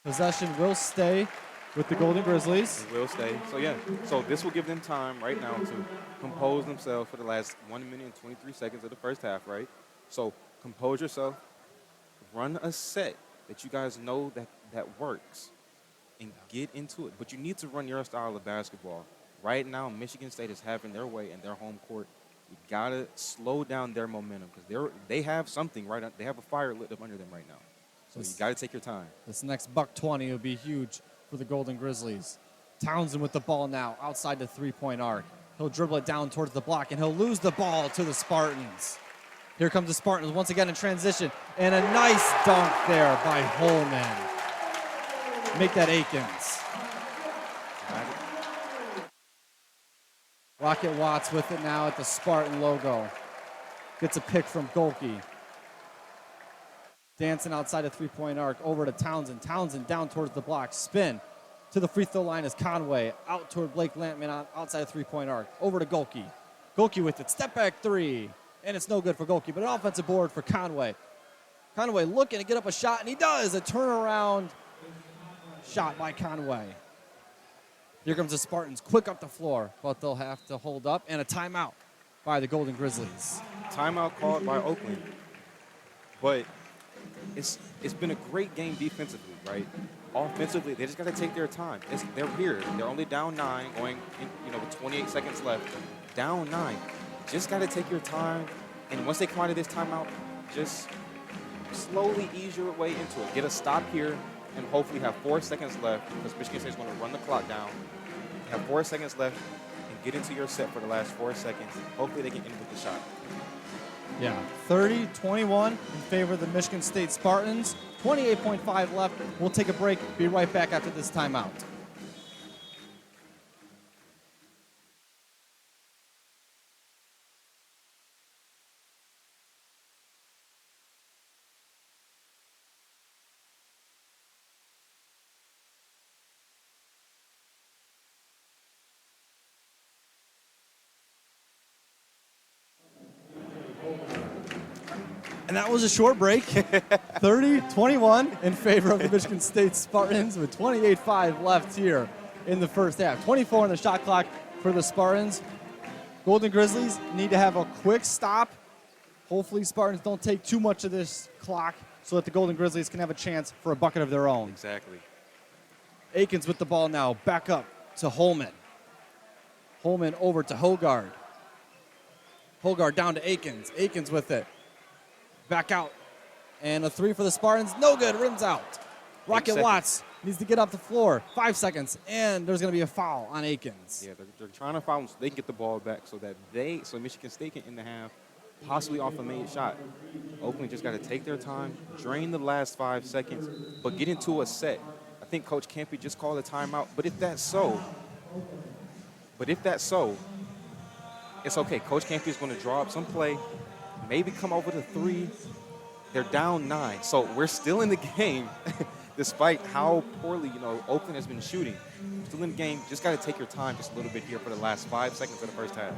A: Possession will stay with the Golden Grizzlies.
B: It will stay. So this will give them time right now to compose themselves for the last 1 minute and 23 seconds of the first half, right? So compose yourself. Run a set that you guys know that works and get into it. But you need to run your style of basketball. Right now, Michigan State is having their way in their home court. You got to slow down their momentum because they have something right on. They have a fire lit up under them right now. So you got to take your time.
A: This next $120 will be huge for the Golden Grizzlies. Townsend with the ball now outside the three-point arc. He'll dribble it down towards the block, and he'll lose the ball to the Spartans. Here comes the Spartans once again in transition, and a nice dunk there by Holman. Make that Akins. Rocket Watts with it now at the Spartan logo. Gets a pick from Golke. Dancing outside the three-point arc over to Townsend. Townsend down towards the block. Spin to the free throw line is Conway. Out toward Blake Lampman outside the three-point arc. Over to Golke. Golke with it. Step back three. And it's no good for Golke, but an offensive board for Conway. Conway looking to get up a shot, and he does. A turnaround shot by Conway. Here comes the Spartans quick up the floor, but they'll have to hold up. And a timeout by the Golden Grizzlies.
B: Timeout called by Oakland. But it's been a great game defensively, right? Offensively, they just got to take their time. They're here. They're only down 9, going with 28 seconds left. Down 9. Just got to take your time. And once they come out of this timeout, just slowly ease your way into it. Get a stop here and hopefully have 4 seconds left because Michigan State's going to run the clock down. Have 4 seconds left and get into your set for the last 4 seconds. Hopefully they can end with the shot.
A: Yeah, 30-21 in favor of the Michigan State Spartans. 28.5 left. We'll take a break. Be right back after this timeout. And that was a short break. 30-21 in favor of the Michigan State Spartans with 28.5 left here in the first half. 24 on the shot clock for the Spartans. Golden Grizzlies need to have a quick stop. Hopefully Spartans don't take too much of this clock so that the Golden Grizzlies can have a chance for a bucket of their own.
B: Exactly.
A: Akins with the ball now. Back up to Holman. Holman over to Hogard. Hogard down to Akins. Akins with it. Back out. And a three for the Spartans. No good. Rims out. Rocket Watts needs to get off the floor. 5 seconds. And there's going to be a foul on Akins.
B: Yeah, they're trying to foul him so they can get the ball back so Michigan State can end the half possibly off a made shot. Oakland just got to take their time, drain the last 5 seconds, but get into a set. I think Coach Campy just called a timeout. But if that's so, it's okay. Coach Campy is going to draw up some play, maybe come over to 3. They're down 9, so we're still in the game, despite how poorly Oakland has been shooting. Still in the game. Just got to take your time just a little bit here for the last 5 seconds of the first half.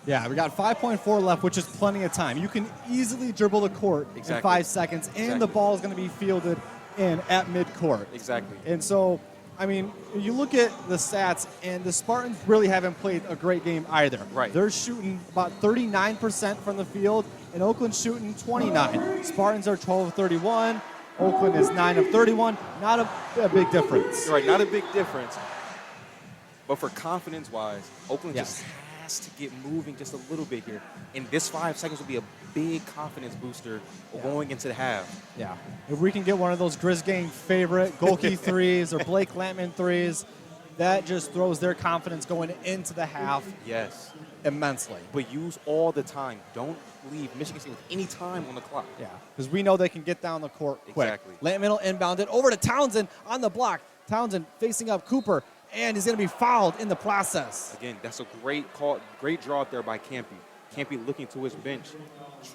A: Yeah, we got 5.4 left, which is plenty of time. You can easily dribble the court in 5 seconds, and the ball is going to be fielded in at midcourt.
B: Exactly.
A: And so, I mean, you look at the stats, and the Spartans really haven't played a great game either.
B: Right.
A: They're shooting about 39% from the field, and Oakland's shooting 29. Spartans are 12 of 31. Oakland is 9 of 31. Not a big difference.
B: You're right, not a big difference. But for confidence-wise, Oakland just has to get moving just a little bit here. And this 5 seconds will be a big confidence booster going into the half.
A: Yeah. If we can get one of those Grizz Gang favorite Golke threes or Blake Lampman threes, that just throws their confidence going into the half immensely.
B: But use all the time. Don't leave Michigan State with any time on the clock.
A: Yeah, because we know they can get down the court quick.
B: Exactly.
A: Lampman will inbound it over to Townsend on the block. Townsend facing up Cooper, and he's going to be fouled in the process.
B: Again, that's a great call, great draw out there by Campy. Campy looking to his bench,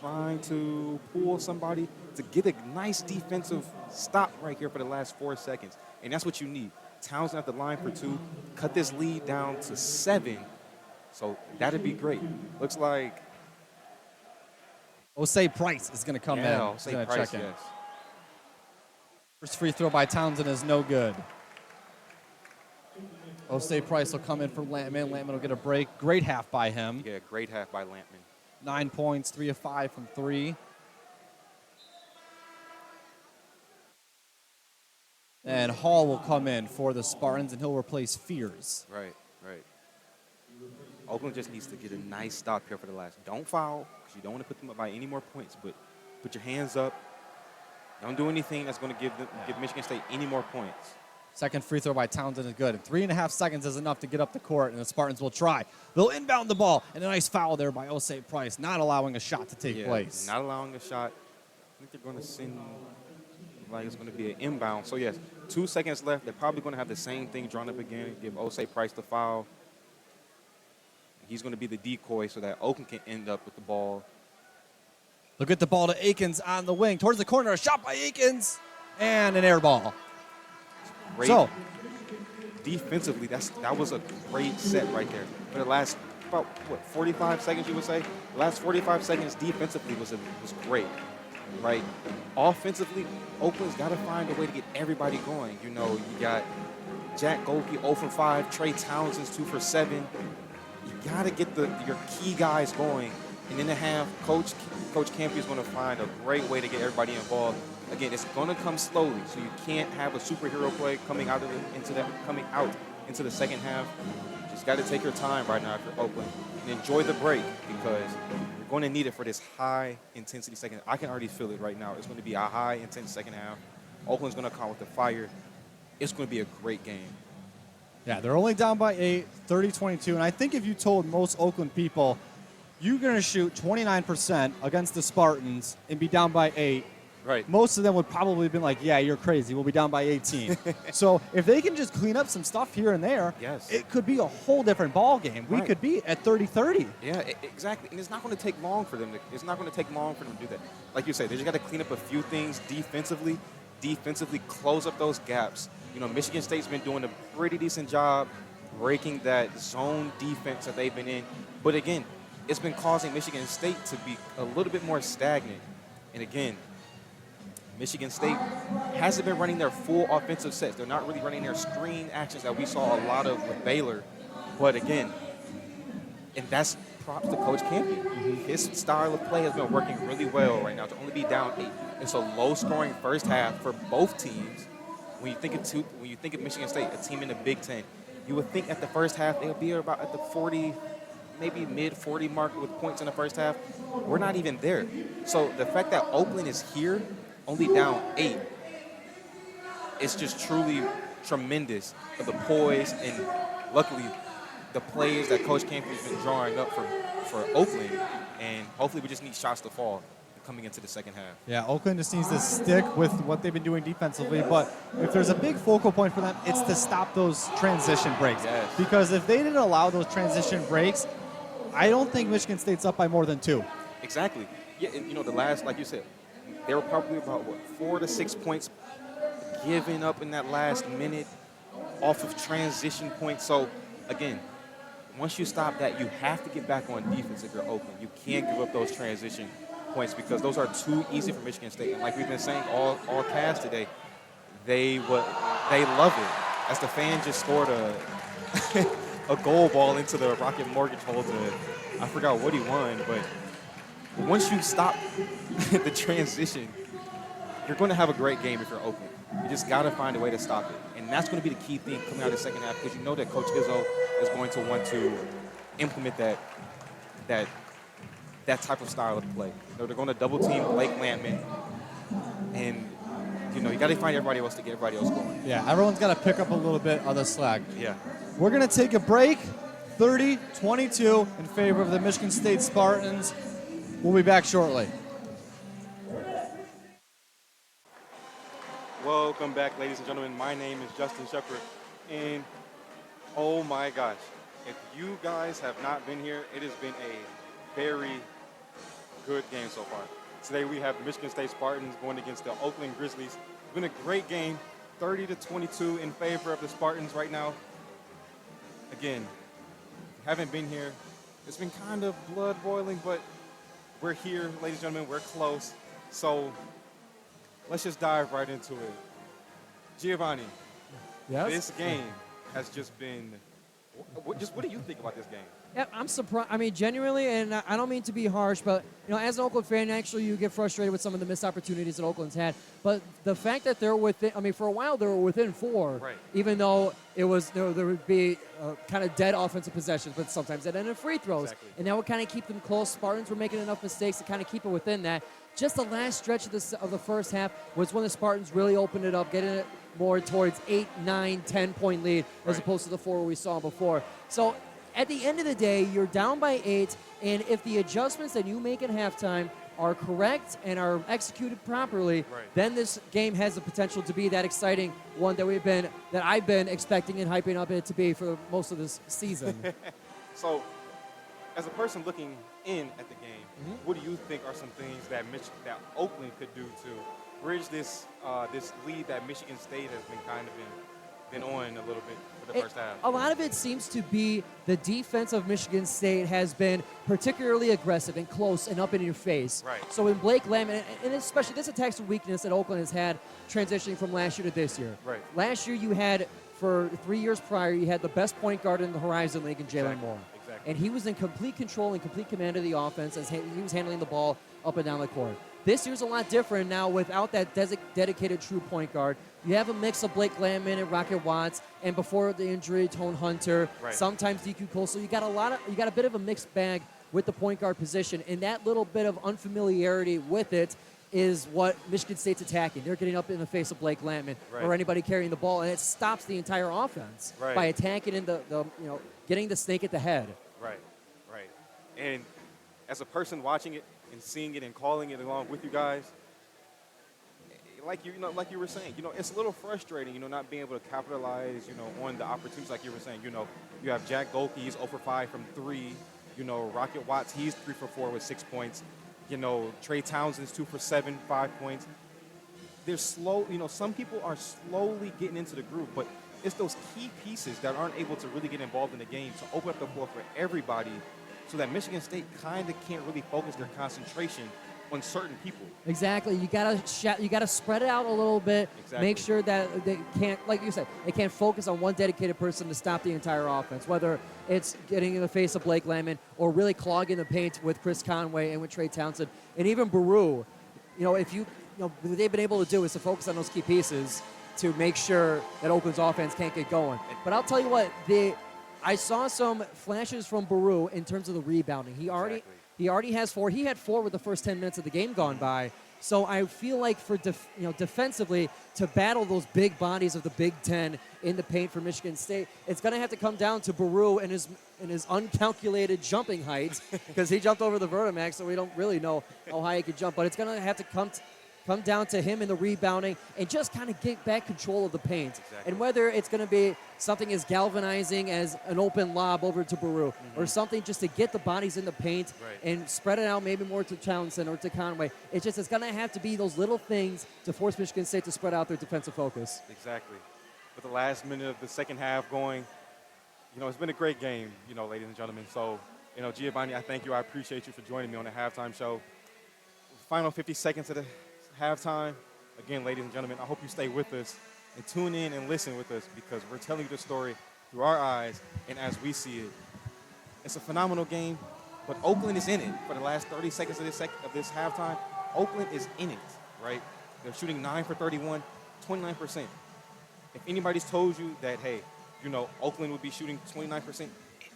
B: trying to pull somebody to get a nice defensive stop right here for the last 4 seconds. And that's what you need. Townsend at the line for 2, cut this lead down to 7. So that'd be great. Looks like
A: Osei Price is going to come in.
B: Osei
A: He's
B: Price,
A: check in.
B: yes.
A: First free throw by Townsend is no good. Osei Price will come in for Lampman. Lampman will get a break. Great half by him.
B: Yeah, great half by Lampman.
A: 9 points, 3 of 5 from 3. And Hall will come in for the Spartans, and he'll replace Fears.
B: Right. Oakland just needs to get a nice stop here for the last. Don't foul, because you don't want to put them up by any more points, but put your hands up. Don't do anything that's going to give Michigan State any more points.
A: Second free throw by Townsend is good. And 3.5 seconds is enough to get up the court, and the Spartans will try. They'll inbound the ball, and a nice foul there by Osei Price, not allowing a shot to take place.
B: Not allowing a shot. I think they're going to send, like it's going to be an inbound. So, yes, 2 seconds left. They're probably going to have the same thing drawn up again, give Osei Price the foul. He's going to be the decoy so that Oakland can end up with the ball.
A: They'll get the ball to Akins on the wing. Towards the corner, a shot by Akins, and an air ball.
B: Great.
A: So,
B: defensively, that was a great set right there. For the last, 45 seconds, you would say? The last 45 seconds defensively was great, right? Offensively, Oakland's got to find a way to get everybody going. You got Jack Golke 0 for 5, Trey Townsend's 2 for 7. You got to get your key guys going. And in the half, Coach Campy is going to find a great way to get everybody involved. Again, it's going to come slowly, so you can't have a superhero play coming out into the second half. Just got to take your time right now for Oakland and enjoy the break, because you're going to need it for this high-intensity second. I can already feel it right now. It's going to be a high-intense second half. Oakland's going to come with the fire. It's going to be a great game.
A: yeah, they're only down by 8, 30-22. And I think if you told most Oakland people you're going to shoot 29% against the Spartans and be down by 8,
B: right,
A: most of them would probably have been like, yeah, you're crazy. We'll be down by 18. So if they can just clean up some stuff here and there, it could be a whole different ball game. We could be at 30-30.
B: Yeah, exactly. And it's not going to take long for them to do that. Like you say, they just got to clean up a few things defensively, close up those gaps. Michigan State's been doing a pretty decent job breaking that zone defense that they've been in. But again, it's been causing Michigan State to be a little bit more stagnant. And again, Michigan State hasn't been running their full offensive sets. They're not really running their screen actions that we saw a lot of with Baylor. But again, and that's props to Coach Campy. His style of play has been working really well right now to only be down 8. It's a low-scoring first half for both teams. When you think of Michigan State, a team in the Big Ten, you would think at the first half they would be about at the 40, maybe mid-40 mark with points in the first half. We're not even there. So the fact that Oakland is here, only down 8, it's just truly tremendous for the poise and luckily the plays that Coach Campy has been drawing up for Oakland And hopefully we just need shots to fall coming into the second half.
A: Yeah, Oakland just needs to stick with what they've been doing defensively, but if there's a big focal point for them, it's to stop those transition breaks.
B: Yes.
A: Because if they didn't allow those transition breaks, I don't think Michigan State's up by more than 2.
B: Exactly. Yeah, and the last, like you said, they were probably about, 4 to 6 points given up in that last minute off of transition points. So, again, once you stop that, you have to get back on defense if you're Oakland. You can't give up those transition points because those are too easy for Michigan State. And like we've been saying all cast today, they love it. As the fan just scored a goal ball into the Rocket Mortgage holder. I forgot what he won, but once you stop the transition, you're going to have a great game if you're Oakland. You just got to find a way to stop it. And that's going to be the key thing coming out of the second half because you know that Coach Izzo is going to want to implement that type of style of play. They're going to double team Blake Lampman, and you got to find everybody else to get everybody else going.
A: Yeah, everyone's got to pick up a little bit of the slack.
B: Yeah.
A: We're going to take a break, 30-22 in favor of the Michigan State Spartans. We'll be back shortly.
B: Welcome back, ladies and gentlemen. My name is Justin Sheapperd, and oh my gosh, if you guys have not been here, it has been a very good game so far. Today we have the Michigan State Spartans going against the Oakland Grizzlies. It's been a great game, 30-22 in favor of the Spartans right now. Again, if you haven't been here, it's been kind of blood boiling, but we're here, ladies and gentlemen, we're close. So let's just dive right into it. Giovanni,
C: Yes?
B: this game has just been what do you think about this game?
C: Yeah, I'm surprised. I mean, genuinely, and I don't mean to be harsh, but as an Oakland fan, actually, you get frustrated with some of the missed opportunities that Oakland's had. But the fact that they're within, I mean, for a while they were within 4,
B: Right.
C: even though it was there would be kind of dead offensive possessions, but sometimes that ended in free throws,
B: Exactly.
C: and that would kind of keep them close. Spartans were making enough mistakes to kind of keep it within that. Just the last stretch of the first half was when the Spartans really opened it up, getting it more towards 8, 9, 10-point lead as
B: Right.
C: opposed to the 4 we saw before. So at the end of the day, you're down by 8, and if the adjustments that you make at halftime are correct and are executed properly,
B: Right.
C: then this game has the potential to be that exciting one that I've been expecting and hyping up it to be for most of this season.
B: So, as a person looking in at the game, what do you think are some things that Oakland could do to bridge this lead that Michigan State has been on a little bit for the first half?
C: A lot of it seems to be the defense of Michigan State has been particularly aggressive and close and up in your face.
B: Right.
C: So in Blake Lampman, and especially this attacks the weakness that Oakland has had transitioning from last year to this year.
B: Right.
C: Last year you had, for 3 years prior, you had the best point guard in the Horizon League in Jalen Moore.
B: Exactly.
C: And he was in complete control and complete command of the offense as he was handling the ball up and down the court. This year's a lot different now without that dedicated true point guard. You have a mix of Blake Lampman and Rocket Watts, and before the injury, Tone Hunter,
B: Right.
C: sometimes DQ Cole. So you got a bit of a mixed bag with the point guard position, and that little bit of unfamiliarity with it is what Michigan State's attacking. They're getting up in the face of Blake Lampman
B: Right.
C: or anybody carrying the ball, and it stops the entire offense
B: Right.
C: by attacking in getting the snake at the head.
B: Right. And as a person watching it and seeing it and calling it along with you guys, like you were saying, it's a little frustrating, not being able to capitalize, on the opportunities like you were saying. You have Jack Golke, he's 0 for 5 from 3. Rocket Watts, he's 3 for 4 with 6 points. Trey Townsend's 2 for 7, 5 points. They're slow, some people are slowly getting into the groove, but it's those key pieces that aren't able to really get involved in the game to open up the floor for everybody so that Michigan State kind of can't really focus their concentration on certain people.
C: Exactly. You gotta spread it out a little bit.
B: Exactly.
C: Make sure that they can't, like you said, they can't focus on one dedicated person to stop the entire offense. Whether it's getting in the face of Blake Lampman or really clogging the paint with Chris Conway and with Trey Townsend and even Baru. If what they've been able to do is to focus on those key pieces to make sure that Oakland's offense can't get going. But I'll tell you what, I saw some flashes from Baru in terms of the rebounding. He already has 4. He had 4 with the first 10 minutes of the game gone by. So I feel like for defensively to battle those big bodies of the Big Ten in the paint for Michigan State, it's going to have to come down to Baru and his in his uncalculated jumping height because he jumped over the Vertimax, so we don't really know how high he could jump. But it's going to have to come down to him in the rebounding and just kind of get back control of the paint.
B: Exactly.
C: And whether it's going to be something as galvanizing as an open lob over to Baru or something just to get the bodies in the paint and spread it out maybe more to Townsend or to Conway. It's going to have to be those little things to force Michigan State to spread out their defensive focus.
B: Exactly. With the last minute of the second half going, it's been a great game, ladies and gentlemen. So, Giovanni, I thank you. I appreciate you for joining me on the halftime show. Final 50 seconds of the halftime. Again, ladies and gentlemen, I hope you stay with us and tune in and listen with us because we're telling you the story through our eyes and as we see it. It's a phenomenal game, but Oakland is in it for the last 30 seconds of this halftime. Oakland is in it, right? They're shooting 9 for 31, 29%. If anybody's told you that, hey, Oakland would be shooting 29%,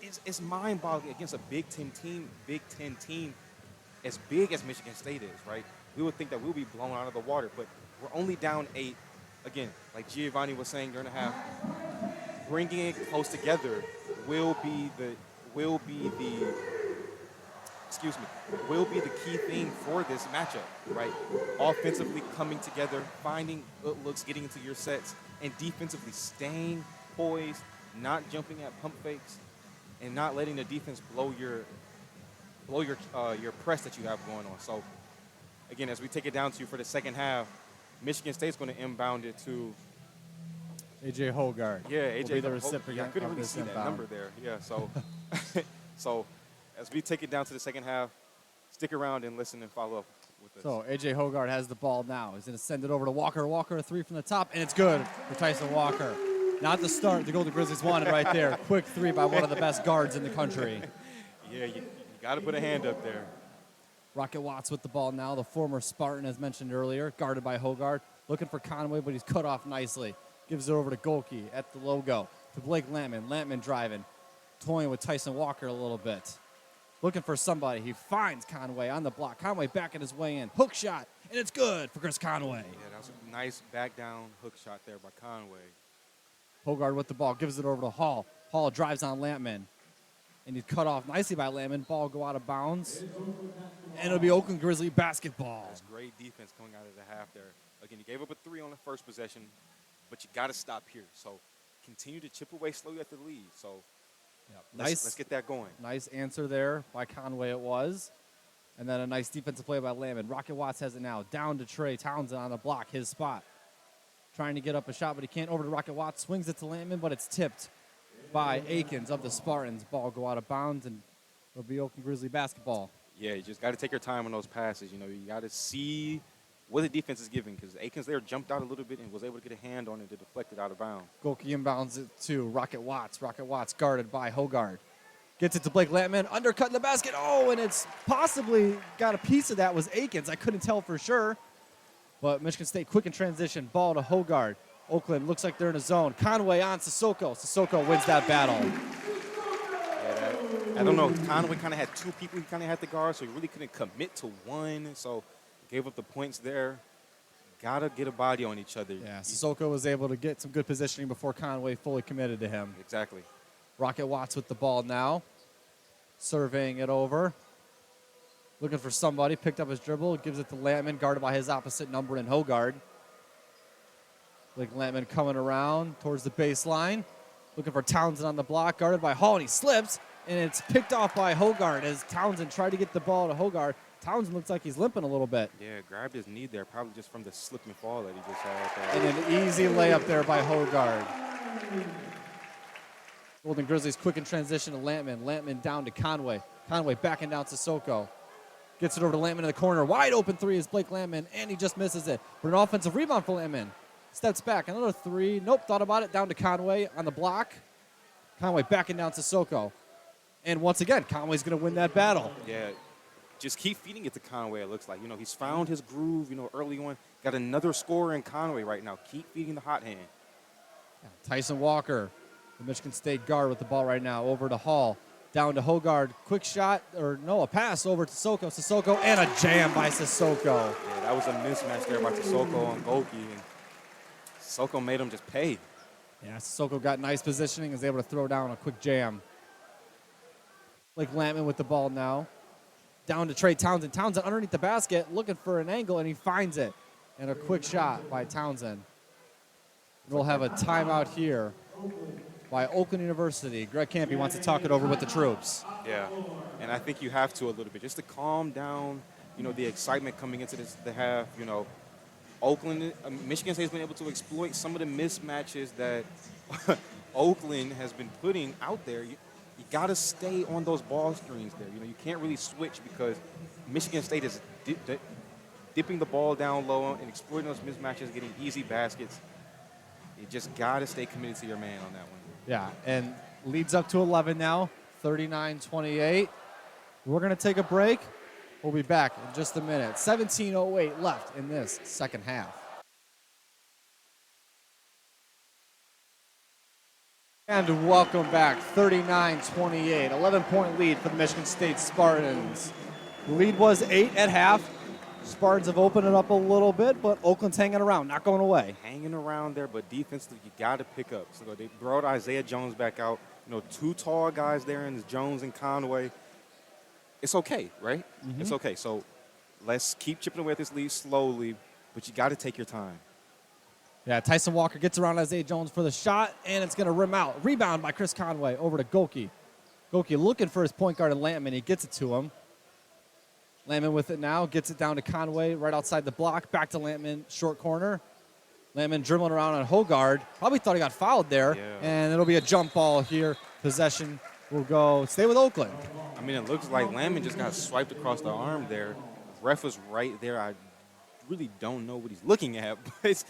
B: it's mind-boggling against a Big Ten team as big as Michigan State is, right? We would think that we'll be blown out of the water, but we're only down 8. Again, like Giovanni was saying during the half, bringing it close together will be the key thing for this matchup, right? Offensively coming together, finding good looks, getting into your sets, and defensively staying poised, not jumping at pump fakes, and not letting the defense blow your press that you have going on. So, again, as we take it down to you for the second half, Michigan State's going to inbound it to
A: A.J. Hogard.
B: Yeah, A.J.
A: will be the recipient.
B: I couldn't
A: of
B: really
A: this
B: see that
A: inbound.
B: number there. Yeah, so as we take it down to the second half, stick around and listen and follow up with us.
A: So A.J. Hogard has the ball now. He's going to send it over to Walker. Walker, a three from the top, and it's good for Tyson Walker. Not the start the Golden Grizzlies wanted right there. Quick three by one of the best guards in the country.
B: Yeah, you got to put a hand up there.
A: Rocket Watts with the ball now, the former Spartan, as mentioned earlier, guarded by Hogard. Looking for Conway, but he's cut off nicely. Gives it over to Golke at the logo. To Blake Lampman. Lampman driving. Toying with Tyson Walker a little bit. Looking for somebody. He finds Conway on the block. Conway backing his way in. Hook shot, and it's good for Chris Conway.
B: Yeah, that was a nice back down hook shot there by Conway.
A: Hogard with the ball. Gives it over to Hall. Hall drives on Lampman. And he's cut off nicely by Lampman. Ball go out of bounds. And it'll be Oakland Grizzly basketball.
B: That's great defense coming out of the half there. Again, you gave up a 3 on the first possession, but you got to stop here. So continue to chip away slowly at the lead. So let's get that going.
A: Nice answer there by Conway it was. And then a nice defensive play by Lampman. Rocket Watts has it now. Down to Trey Townsend on the block, his spot. Trying to get up a shot, but he can't. Over to Rocket Watts. Swings it to Lampman, but it's tipped by Akins of the Spartans. Ball go out of bounds, and it'll be Oakland Grizzly basketball.
B: Yeah, you just got to take your time on those passes. You got to see what the defense is giving because Akins there jumped out a little bit and was able to get a hand on it to deflect it out of bounds.
A: Golke inbounds it to Rocket Watts. Rocket Watts guarded by Hogard. Gets it to Blake Lampman, undercutting the basket. Oh, and it's possibly got a piece of that was Akins. I couldn't tell for sure. But Michigan State quick in transition. Ball to Hogard. Oakland looks like they're in a zone. Conway on Sissoko. Sissoko wins that battle.
B: Yeah, I don't know. Conway kind of had two people he kind of had to guard, so he really couldn't commit to one. So gave up the points there. Got to get a body on each other.
A: Yeah, Sissoko was able to get some good positioning before Conway fully committed to him.
B: Exactly.
A: Rocket Watts with the ball now. Surveying it over. Looking for somebody. Picked up his dribble. Gives it to Lampman, guarded by his opposite number in Hogard. Blake Lampman coming around towards the baseline. Looking for Townsend on the block, guarded by Hall, and he slips. And it's picked off by Hogard as Townsend tried to get the ball to Hogard. Townsend looks like he's limping a little bit.
B: Yeah, grabbed his knee there, probably just from the slip and fall that he just had.
A: And an easy layup there by Hogard. Golden Grizzlies quick in transition to Lampman. Lampman down to Conway. Conway backing down to Sissoko. Gets it over to Lampman in the corner. Wide open three is Blake Lampman, and he just misses it. But an offensive rebound for Lampman. Steps back. Another three. Nope, thought about it. Down to Conway on the block. Conway backing down to Sissoko. And once again, Conway's going to win that battle.
B: Yeah, just keep feeding it to Conway, it looks like. He's found his groove, early on. Got another scorer in Conway right now. Keep feeding the hot hand.
A: Tyson Walker, the Michigan State guard with the ball right now. Over to Hall. Down to Hogard. Quick shot, a pass over to Sissoko. Sissoko, and a jam by Sissoko.
B: Yeah, that was a mismatch there by Sissoko and Golke. And Sissoko made him just pay.
A: Yeah, Sissoko got nice positioning, was able to throw down a quick jam. Blake Lampman with the ball now. Down to Trey Townsend. Townsend underneath the basket, looking for an angle, and he finds it. And a quick shot by Townsend. And we'll have a timeout here by Oakland University. Greg Campy wants to talk it over with the troops.
B: Yeah, and I think you have to a little bit just to calm down, the excitement coming into the half. Oakland, Michigan State has been able to exploit some of the mismatches that Oakland has been putting out there. You got to stay on those ball screens there. You can't really switch because Michigan State is dipping the ball down low and exploiting those mismatches, getting easy baskets. You just got to stay committed to your man on that one.
A: Yeah, and leads up to 11 now, 39-28. We're going to take a break. We'll be back in just a minute. 17:08 left in this second half. And welcome back, 39-28. 11-point lead for the Michigan State Spartans. The lead was 8 at half. Spartans have opened it up a little bit, but Oakland's hanging around, not going away.
B: Hanging around there, but defensively, you got to pick up. So they brought Isaiah Jones back out. Two tall guys there in Jones and Conway. It's okay, right? Mm-hmm. It's okay. So let's keep chipping away at this lead slowly, but you got to take your time.
A: Yeah, Tyson Walker gets around Isaiah Jones for the shot, and it's going to rim out. Rebound by Chris Conway over to Goki. Goki looking for his point guard, and Lampman. He gets it to him. Lampman with it now, gets it down to Conway right outside the block. Back to Lampman, short corner. Lampman dribbling around on Hogard. Probably thought he got fouled there, and it'll be a jump ball here. Possession will stay with Oakland.
B: I mean, it looks like Lampman just got swiped across the arm there. Ref was right there. I really don't know what he's looking at, but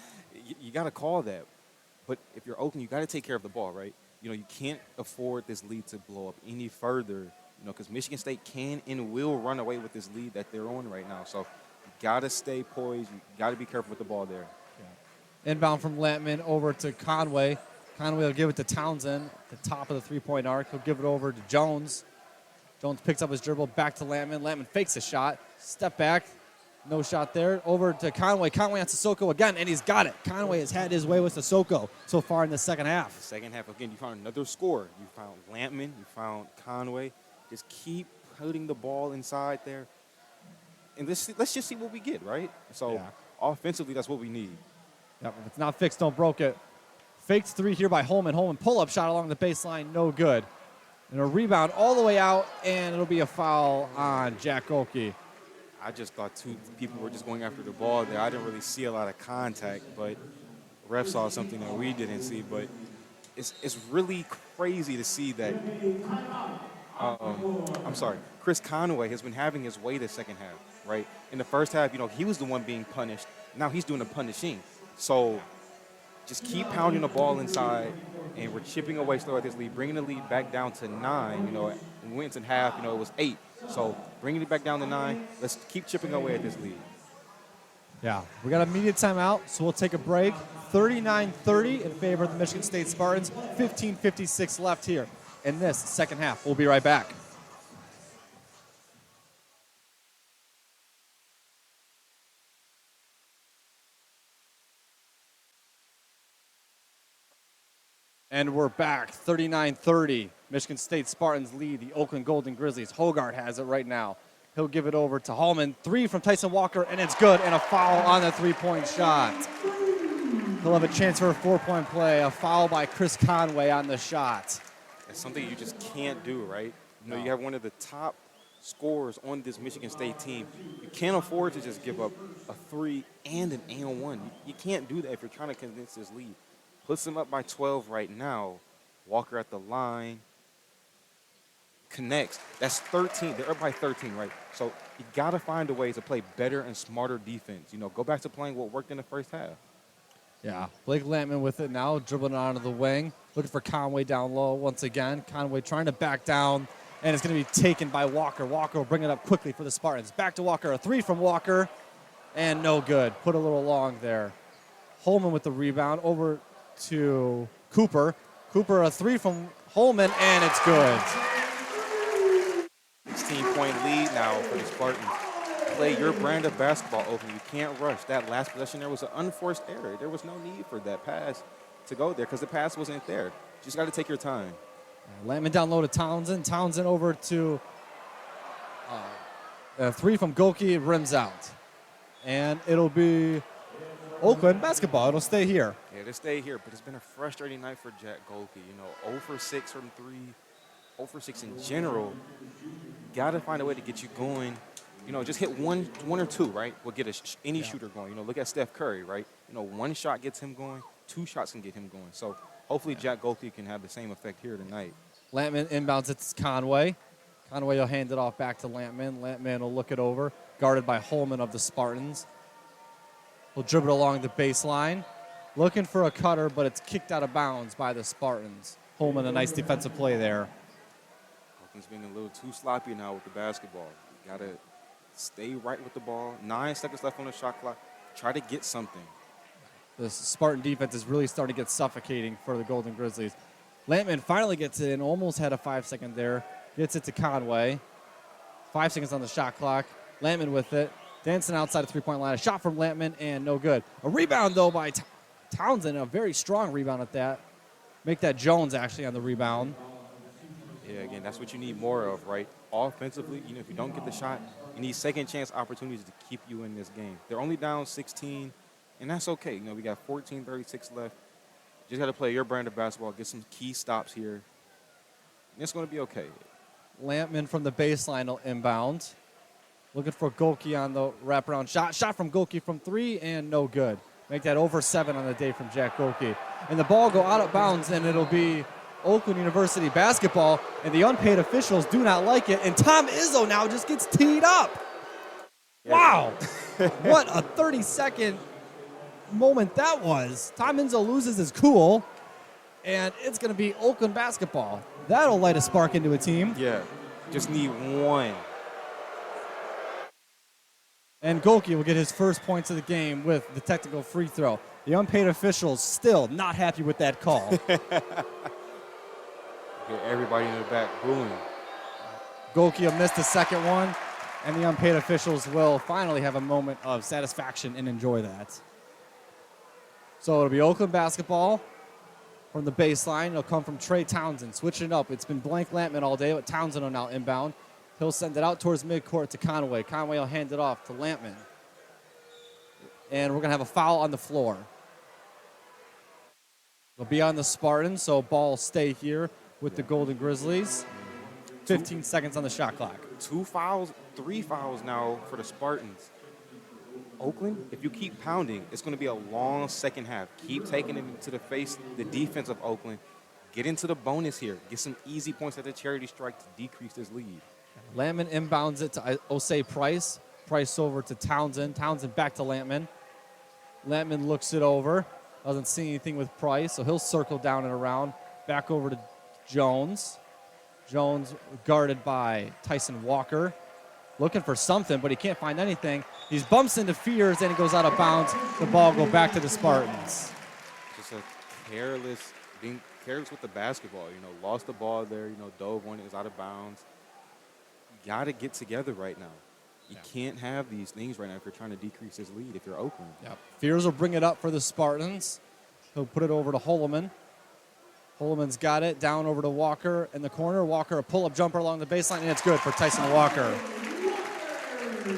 B: you got to call that. But if you're Oakland, you got to take care of the ball, right? You can't afford this lead to blow up any further, because Michigan State can and will run away with this lead that they're on right now. So you got to stay poised. You got to be careful with the ball there.
A: Yeah. Inbound from Lampman over to Conway. Conway will give it to Townsend at the top of the three-point arc. He'll give it over to Jones. Jones picks up his dribble, back to Lampman. Lampman fakes a shot. Step back. No shot there. Over to Conway. Conway on Sissoko again, and he's got it. Conway has had his way with Sissoko so far in the second half.
B: The second half, again, you found another score. You found Lampman. You found Conway. Just keep putting the ball inside there. And let's just see what we get, right? So offensively, that's what we need.
A: Yep, if it's not fixed, don't broke it. Faked three here by Holman. Holman pull-up shot along the baseline, no good. And a rebound all the way out, and it'll be a foul on Jack Goki.
B: I just thought two people were just going after the ball there. I didn't really see a lot of contact, but ref saw something that we didn't see. But it's really crazy to see that. Chris Conway has been having his way this second half, right? In the first half, he was the one being punished. Now he's doing the punishing. So just keep pounding the ball inside, and we're chipping away slow at this lead, bringing the lead back down to 9. We went in half, it was 8. So bringing it back down to 9. Let's keep chipping away at this lead.
A: Yeah, we got a immediate timeout, so we'll take a break. 39-30 in favor of the Michigan State Spartans. 15:56 left here in this second half. We'll be right back. And we're back, 39-30. Michigan State Spartans lead the Oakland Golden Grizzlies. Hogard has it right now. He'll give it over to Hallman. 3 from Tyson Walker, and it's good, and a foul on the three-point shot. He'll have a chance for a 4-point play. A foul by Chris Conway on the shot.
B: It's something you just can't do, right? You have one of the top scorers on this Michigan State team. You can't afford to just give up a 3 and an and-1. You can't do that if you're trying to condense this lead. Puts them up by 12 right now. Walker at the line. Connects. That's 13. They're up by 13, right? So you got to find a way to play better and smarter defense. Go back to playing what worked in the first half.
A: Yeah, Blake Lampman with it now, dribbling onto the wing. Looking for Conway down low once again. Conway trying to back down, and it's going to be taken by Walker. Walker will bring it up quickly for the Spartans. Back to Walker. A 3 from Walker, and no good. Put a little long there. Holman with the rebound over to Cooper. Cooper, a 3 from Holman, and it's good.
B: 16-point lead now for the Spartans. Play your brand of basketball, Oakland. You can't rush. That last possession there was an unforced error. There was no need for that pass to go there because the pass wasn't there. You just got to take your time.
A: Lampman down low to Townsend. Townsend over to three from Golke, rims out. And it'll be Oakland basketball. It'll stay here.
B: Yeah, they stay here, but it's been a frustrating night for Jack Golke. 0 for 6 from 3, 0 for 6 in general. Got to find a way to get you going. Just hit one or two, right? Will get any shooter going. Look at Steph Curry, right? One shot gets him going. 2 shots can get him going. So hopefully Jack Golke can have the same effect here tonight.
A: Lampman inbounds it to Conway. Conway will hand it off back to Lampman. Lampman will look it over, guarded by Holman of the Spartans. He'll dribble along the baseline, looking for a cutter, but it's kicked out of bounds by the Spartans. Holman, a nice defensive play there.
B: Oakland's being a little too sloppy now with the basketball. You got to stay right with the ball. 9 seconds left on the shot clock. Try to get something.
A: The Spartan defense is really starting to get suffocating for the Golden Grizzlies. Lampman finally gets it in, almost had a 5-second there. Gets it to Conway. 5 seconds on the shot clock. Lampman with it. Dancing outside the three-point line. A shot from Lampman, and no good. A rebound, though, by Townsend. A very strong rebound at that. Make that Jones, actually, on the rebound.
B: Yeah, again, that's what you need more of, right? Offensively, if you don't get the shot, you need second-chance opportunities to keep you in this game. They're only down 16, and that's okay. We got 14:36 left. Just got to play your brand of basketball, get some key stops here, and it's going to be okay.
A: Lampman from the baseline will inbound. Looking for Golke on the wraparound shot. Shot from Golke from 3, and no good. Make that over 7 on the day from Jack Golke. And the ball go out of bounds, and it'll be Oakland University basketball, and the unpaid officials do not like it. And Tom Izzo now just gets teed up. Yeah. Wow. What a 30-second moment that was. Tom Izzo loses his cool, and it's going to be Oakland basketball. That'll light a spark into a team.
B: Yeah, just need one.
A: And Golke will get his first points of the game with the technical free throw. The unpaid officials still not happy with that call.
B: Everybody in the back booing.
A: Golke will miss the second one, and the unpaid officials will finally have a moment of satisfaction and enjoy that. So it'll be Oakland basketball from the baseline. It'll come from Trey Townsend, switching it up. It's been blank Lampman all day, but Townsend will now inbound. He'll send it out towards midcourt to Conway. Conway will hand it off to Lampman. And we're going to have a foul on the floor. It'll be on the Spartans, so ball stay here with the Golden Grizzlies. 15 seconds on the shot clock.
B: 2 fouls, 3 fouls now for the Spartans. Oakland, if you keep pounding, it's going to be a long second half. Keep taking it into the face, the defense of Oakland. Get into the bonus here. Get some easy points at the charity strike to decrease this lead.
A: Lampman inbounds it to Osei Price. Price over to Townsend. Townsend back to Lampman. Lampman looks it over. Doesn't see anything with Price, so he'll circle down and around. Back over to Jones. Jones guarded by Tyson Walker. Looking for something, but he can't find anything. He bumps into Fears, and he goes out of bounds. The ball go back to the Spartans.
B: Just being careless with the basketball. Lost the ball there. Dove on it, is out of bounds. You got to get together right now. You can't have these things right now if you're trying to decrease this lead if you're Oakland.
A: Yep. Fears will bring it up for the Spartans. He'll put it over to Holloman. Holloman's got it down over to Walker in the corner. Walker, a pull-up jumper along the baseline, and it's good for Tyson Walker.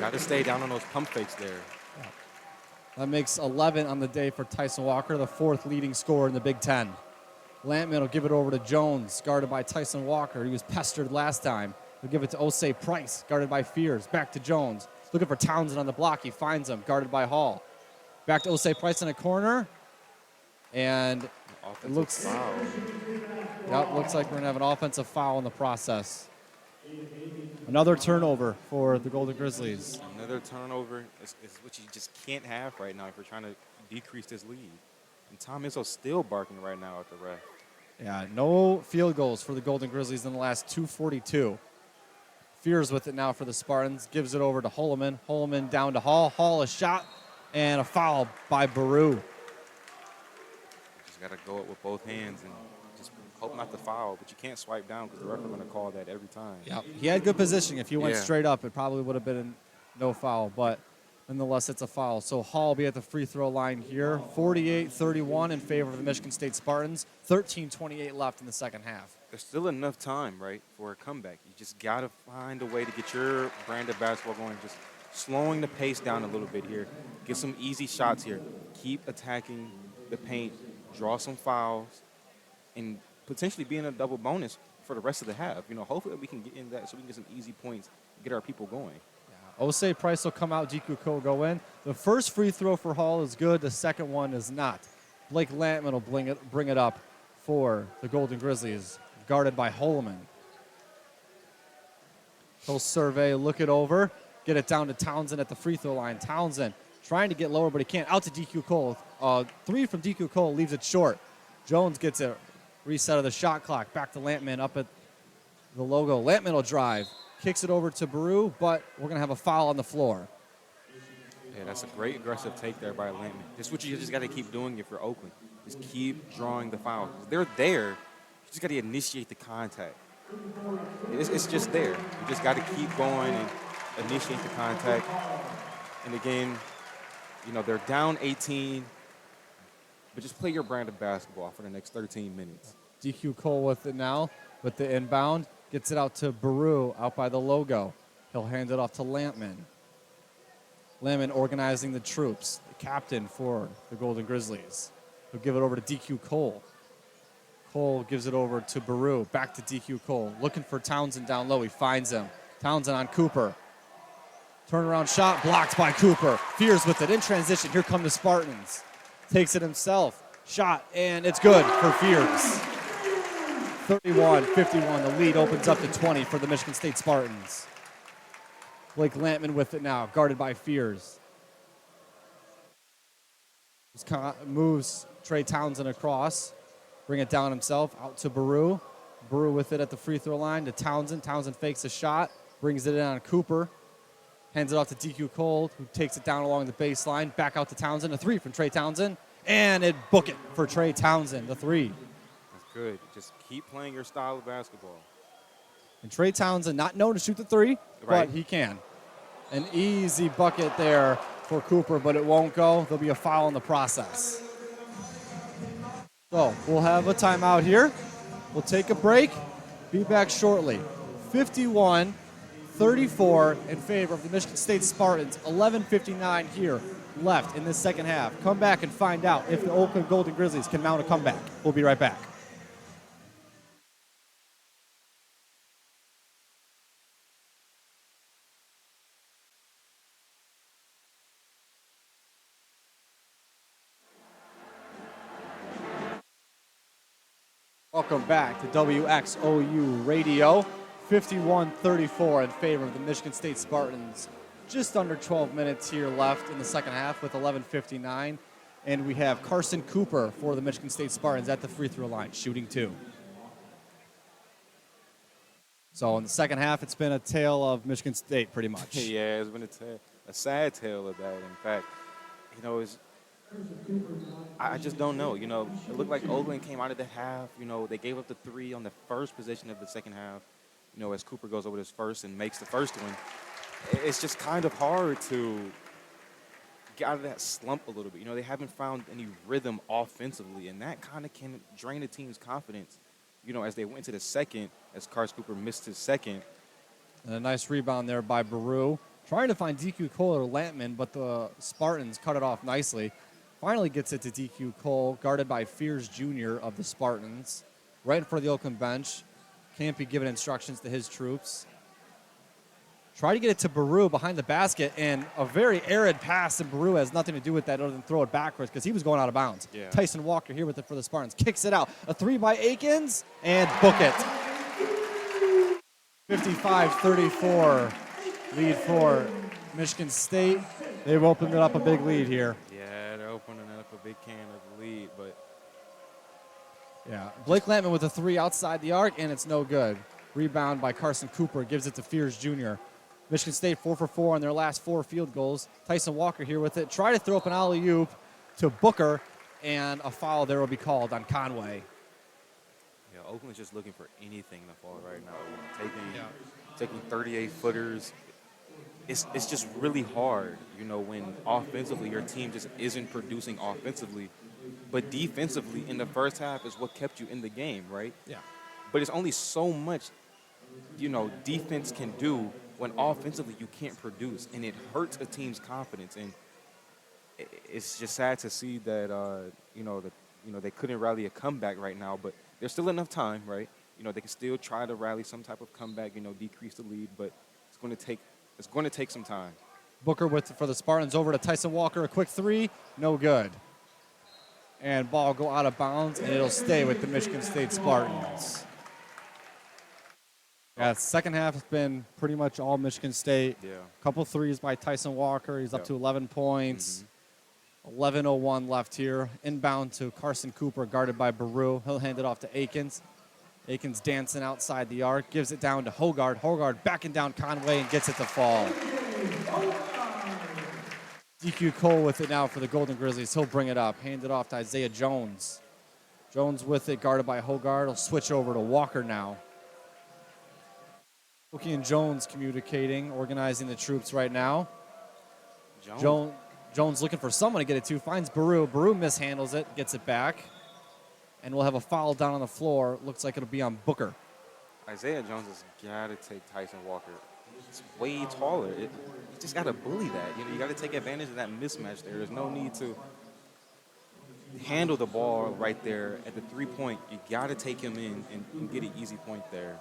B: Got to stay down on those pump fakes there.
A: Yeah. That makes 11 on the day for Tyson Walker, the 4th leading scorer in the Big Ten. Lampman will give it over to Jones, guarded by Tyson Walker. He was pestered last time. He'll give it to Osei Price, guarded by Fears. Back to Jones. Looking for Townsend on the block. He finds him, guarded by Hall. Back to Osei Price in a corner. And it looks like we're going to have an offensive foul in the process. Another turnover for the Golden Grizzlies.
B: Another turnover is what you just can't have right now if you're trying to decrease this lead. And Tom Izzo's still barking right now at the ref.
A: Yeah, no field goals for the Golden Grizzlies in the last 2:42. Fears with it now for the Spartans. Gives it over to Holloman. Holloman down to Hall. Hall a shot and a foul by Baru.
B: Just got to go it with both hands and just hope not to foul. But you can't swipe down because the ref is going to call that every time.
A: Yeah, he had good positioning. If he went straight up, it probably would have been no foul. But nonetheless, it's a foul. So Hall will be at the free throw line here. 48-31 in favor of the Michigan State Spartans. 13:28 left in the second half.
B: there's still enough time, right, for a comeback. You just got to find a way to get your brand of basketball going, just slowing the pace down a little bit here. Get some easy shots here. Keep attacking the paint, draw some fouls, and potentially be in a double bonus for the rest of the half. Hopefully we can get in that so we can get some easy points, get our people going.
A: Osei Price will come out, DQ Cole will go in. The first free throw for Hall is good. The second one is not. Blake Lampman will bring it up for the Golden Grizzlies, guarded by Holloman. He'll survey, look it over, get it down to Townsend at the free throw line. Townsend trying to get lower, but he can't. Out to DQ Cole. Three from DQ Cole leaves it short. Jones gets it. Reset of the shot clock. Back to Lampman up at the logo. Lampman will drive. Kicks it over to Baru, but we're going to have a foul on the floor.
B: Yeah, that's a great aggressive take there by Lampman. This is what you just got to keep doing if you're Oakland. Just keep drawing the foul. They're there. You just got to initiate the contact. It's just there. You just got to keep going and initiate the contact. And again, they're down 18, but just play your brand of basketball for the next 13 minutes.
A: DQ Cole with it now, with the inbound. Gets it out to Baru, out by the logo. He'll hand it off to Lampman. Lampman organizing the troops, the captain for the Golden Grizzlies. He'll give it over to DQ Cole. Cole gives it over to Baru, back to DQ Cole. Looking for Townsend down low. He finds him. Townsend on Cooper. Turnaround shot blocked by Cooper. Fears with it in transition. Here come the Spartans. Takes it himself. Shot, and it's good for Fears. 31-51. The lead opens up to 20 for the Michigan State Spartans. Blake Lampman with it now, guarded by Fears. Moves Trey Townsend across. Bring it down himself, out to Baru. Baru with it at the free throw line to Townsend. Townsend fakes a shot, brings it in on Cooper. Hands it off to DQ Cole, who takes it down along the baseline. Back out to Townsend. A three from Trey Townsend. And it book it for Trey Townsend, the three.
B: That's good. Just keep playing your style of basketball.
A: And Trey Townsend not known to shoot the three,
B: right,
A: but he can. An easy bucket there for Cooper, but it won't go. There'll be a foul in the process. So we'll have a timeout here. We'll take a break. Be back shortly. 51-34 in favor of the Michigan State Spartans. 11:59 here left in this second half. Come back and find out if the Oakland Golden Grizzlies can mount a comeback. We'll be right back. Welcome back to WXOU Radio. 51-34 in favor of the Michigan State Spartans. Just under 12 minutes here left in the second half with 11:59. And we have Carson Cooper for the Michigan State Spartans at the free throw line, shooting two. So in the second half, it's been a tale of Michigan State pretty much.
B: Yeah, it's been a sad tale of that. In fact, I just don't know. It looked like Oakland came out of the half. They gave up the three on the first possession of the second half. As Cooper goes over his first and makes the first one, it's just kind of hard to get out of that slump a little bit. They haven't found any rhythm offensively, and that kind of can drain a team's confidence. As they went to the second, as Carson Cooper missed his second.
A: And a nice rebound there by Baru. Trying to find DQ Cole or Lampman, but the Spartans cut it off nicely. Finally gets it to DQ Cole, guarded by Fears Jr. of the Spartans. Right in front of the Oakland bench. Can't be giving instructions to his troops. Try to get it to Baru behind the basket, and a very arid pass, and Baru has nothing to do with that other than throw it backwards because he was going out of bounds.
B: Yeah.
A: Tyson Walker here with it for the Spartans. Kicks it out. A three by Akins, and book it. 55-34 lead for Michigan State. They've opened it up a big lead here.
B: Yeah, they're opening up a big can of lead, but
A: yeah, Blake Lampman with a three outside the arc, and it's no good. Rebound by Carson Cooper, gives it to Fears Jr. Michigan State 4 for 4 on their last 4 field goals. Tyson Walker here with it. Try to throw up an alley-oop to Booker, and a foul there will be called on Conway.
B: Yeah, Oakland's just looking for anything to fall right now. Taking 38-footers. It's just really hard, when offensively your team just isn't producing offensively. But defensively in the first half is what kept you in the game, right?
A: Yeah.
B: but it's only so much, defense can do when offensively you can't produce, and it hurts a team's confidence. And it's just sad to see that, they couldn't rally a comeback right now, but there's still enough time, right? They can still try to rally some type of comeback, decrease the lead, but it's going to take some time.
A: Booker for the Spartans over to Tyson Walker. A quick three, no good. And ball go out of bounds, and it'll stay with the Michigan State Spartans. Yeah, second half has been pretty much all Michigan State.
B: Yeah.
A: Couple threes by Tyson Walker. He's up to 11 points. 11:01 left here. Inbound to Carson Cooper, guarded by Baru. He'll hand it off to Akins. Akins dancing outside the arc, gives it down to Hogard. Hogard backing down Conway and gets it to fall. DQ Cole with it now for the Golden Grizzlies. He'll bring it up, hand it off to Isaiah Jones. Jones with it, guarded by Hogard. He'll switch over to Walker now. Cookie and Jones communicating, organizing the troops right now. Jones looking for someone to get it to, finds Baru. Baru mishandles it, gets it back. And we'll have a foul down on the floor. Looks like it'll be on Booker.
B: Isaiah Jones has got to take Tyson Walker. He's way taller. You just got to bully that. You got to take advantage of that mismatch there. There's no need to handle the ball right there at the three-point. You got to take him in and get an easy point there.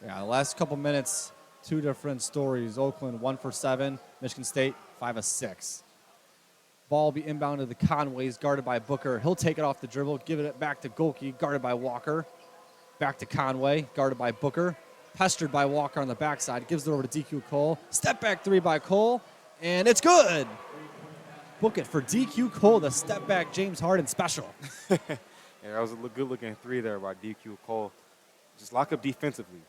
A: Yeah, the last couple minutes, two different stories. Oakland 1 for 7. Michigan State 5 of 6. Ball will be inbound to the Conways, guarded by Booker. He'll take it off the dribble, give it back to Golke, guarded by Walker. Back to Conway, guarded by Booker. Pestered by Walker on the backside. Gives it over to DQ Cole. Step back three by Cole, and it's good. Book it for DQ Cole, the step back James Harden special.
B: Yeah, that was a good-looking three there by DQ Cole. Just lock up defensively.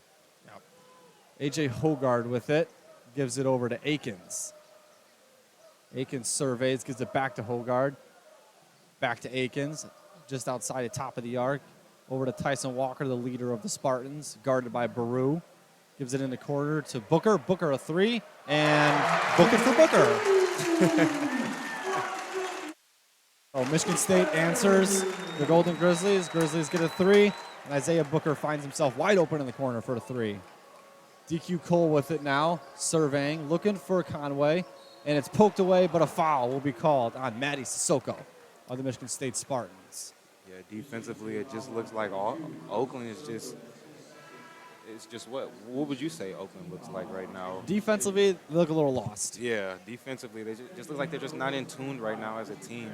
A: Yep. AJ Hogard with it. Gives it over to Akins. Akins surveys, gives it back to Hogard. Back to Akins, just outside the top of the arc. Over to Tyson Walker, the leader of the Spartans, guarded by Baru. Gives it in the corner to Booker. Booker a three, and book it for Booker. Michigan State answers the Golden Grizzlies. Grizzlies get a three, and Isaiah Booker finds himself wide open in the corner for the three. DQ Cole with it now, surveying, looking for Conway. And it's poked away, but a foul will be called on Matty Sissoko of the Michigan State Spartans.
B: Yeah, defensively, it just looks like Oakland is just what would you say Oakland looks like right now?
A: Defensively, they look a little lost.
B: Yeah, defensively, they just look like they're just not in tune right now as a team,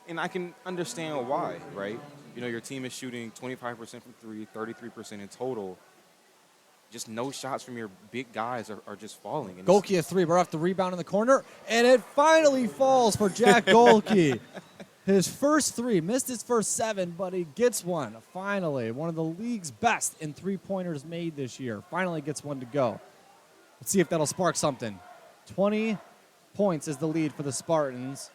B: and I can understand why, right? Your team is shooting 25% from three, 33% in total. Just no shots from your big guys are just falling.
A: Golke a three. We're off the rebound in the corner, and it finally falls for Jack Golke. His first three, missed his first 7, but he gets one. Finally, one of the league's best in three-pointers made this year. Finally gets one to go. Let's see if that'll spark something. 20 points is the lead for the Spartans.